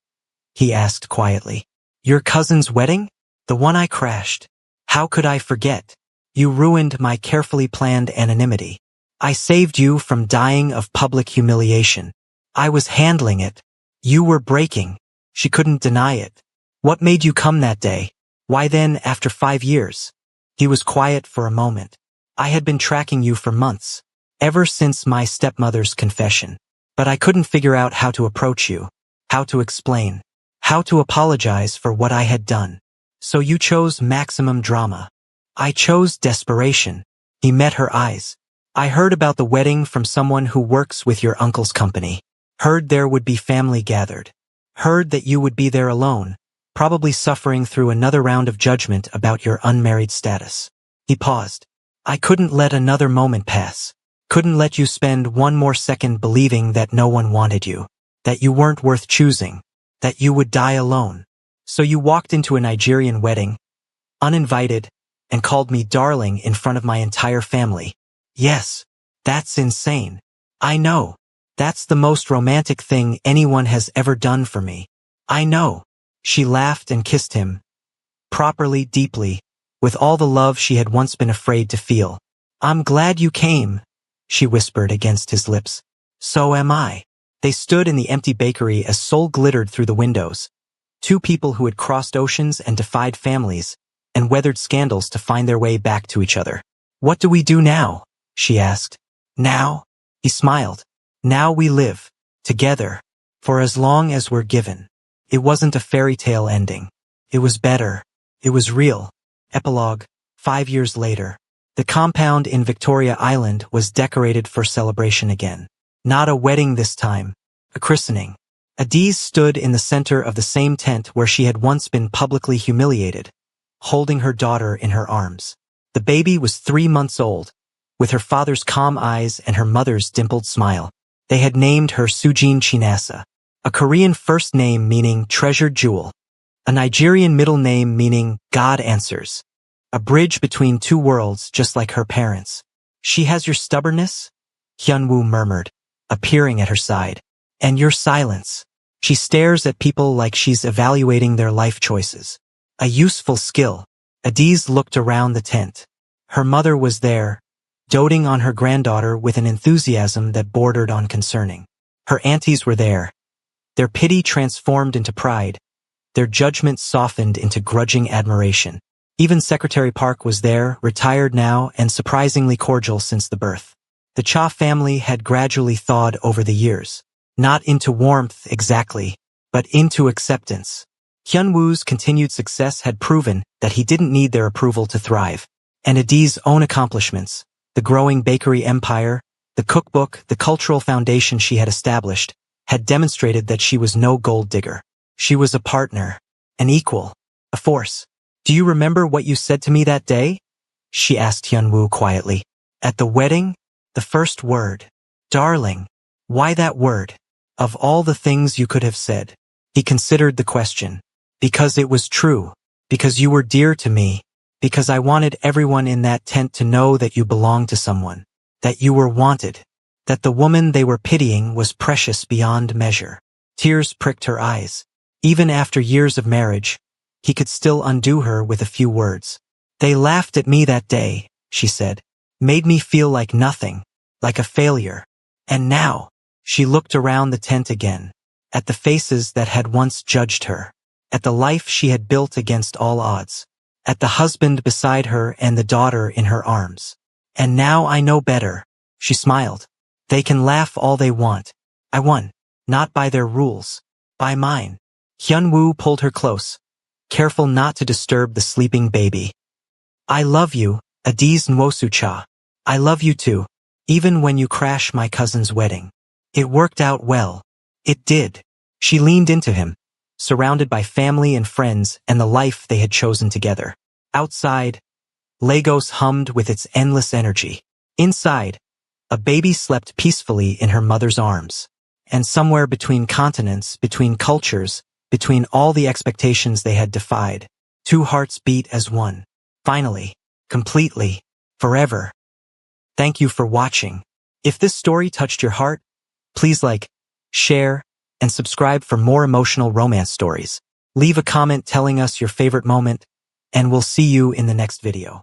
He asked quietly. Your cousin's wedding? The one I crashed. How could I forget? You ruined my carefully planned anonymity. I saved you from dying of public humiliation. I was handling it. You were breaking. She couldn't deny it. What made you come that day? Why then, after 5 years? He was quiet for a moment. I had been tracking you for months, ever since my stepmother's confession. But I couldn't figure out how to approach you, how to explain, how to apologize for what I had done. So you chose maximum drama. I chose desperation. He met her eyes. I heard about the wedding from someone who works with your uncle's company. Heard there would be family gathered. Heard that you would be there alone, probably suffering through another round of judgment about your unmarried status. He paused. I couldn't let another moment pass. Couldn't let you spend one more second believing that no one wanted you, that you weren't worth choosing, that you would die alone. So you walked into a Nigerian wedding, uninvited, and called me darling in front of my entire family. Yes, that's insane. I know. That's the most romantic thing anyone has ever done for me. I know. She laughed and kissed him, properly, deeply, with all the love she had once been afraid to feel. I'm glad you came, she whispered against his lips. So am I. They stood in the empty bakery as Seoul glittered through the windows. Two people who had crossed oceans and defied families, and weathered scandals to find their way back to each other. What do we do now? She asked. Now? He smiled. Now we live, together, for as long as we're given. It wasn't a fairy tale ending. It was better. It was real. Epilogue. 5 years later. The compound in Victoria Island was decorated for celebration again. Not a wedding this time, a christening. Adiz stood in the center of the same tent where she had once been publicly humiliated, holding her daughter in her arms. The baby was 3 months old, with her father's calm eyes and her mother's dimpled smile. They had named her Sujin Chinasa, a Korean first name meaning treasured jewel, a Nigerian middle name meaning God answers, a bridge between two worlds just like her parents. She has your stubbornness? Hyunwoo murmured, appearing at her side. And your silence. She stares at people like she's evaluating their life choices. A useful skill. Adiz looked around the tent. Her mother was there, doting on her granddaughter with an enthusiasm that bordered on concerning. Her aunties were there. Their pity transformed into pride. Their judgment softened into grudging admiration. Even Secretary Park was there, retired now and surprisingly cordial since the birth. The Cha family had gradually thawed over the years. Not into warmth exactly, but into acceptance. Hyunwoo's continued success had proven that he didn't need their approval to thrive. And Adiz's own accomplishments, the growing bakery empire, the cookbook, the cultural foundation she had established, had demonstrated that she was no gold digger. She was a partner, an equal, a force. Do you remember what you said to me that day? She asked Hyunwoo quietly. At the wedding? The first word. Darling. Why that word? Of all the things you could have said. He considered the question. Because it was true. Because you were dear to me. Because I wanted everyone in that tent to know that you belonged to someone. That you were wanted. That the woman they were pitying was precious beyond measure. Tears pricked her eyes. Even after years of marriage, he could still undo her with a few words. They laughed at me that day, she said. Made me feel like nothing. Like a failure. And now, she looked around the tent again. At the faces that had once judged her. At the life she had built against all odds. At the husband beside her and the daughter in her arms. And now I know better. She smiled. They can laugh all they want. I won. Not by their rules. By mine. Hyunwoo pulled her close, careful not to disturb the sleeping baby. I love you, Adiz Nwosu-cha. I love you too, even when you crash my cousin's wedding. It worked out well. It did. She leaned into him, surrounded by family and friends and the life they had chosen together. Outside, Lagos hummed with its endless energy. Inside, a baby slept peacefully in her mother's arms. And somewhere between continents, between cultures, between all the expectations they had defied, two hearts beat as one. Finally, completely, forever. Thank you for watching. If this story touched your heart, please like, share, and subscribe for more emotional romance stories. Leave a comment telling us your favorite moment, and we'll see you in the next video.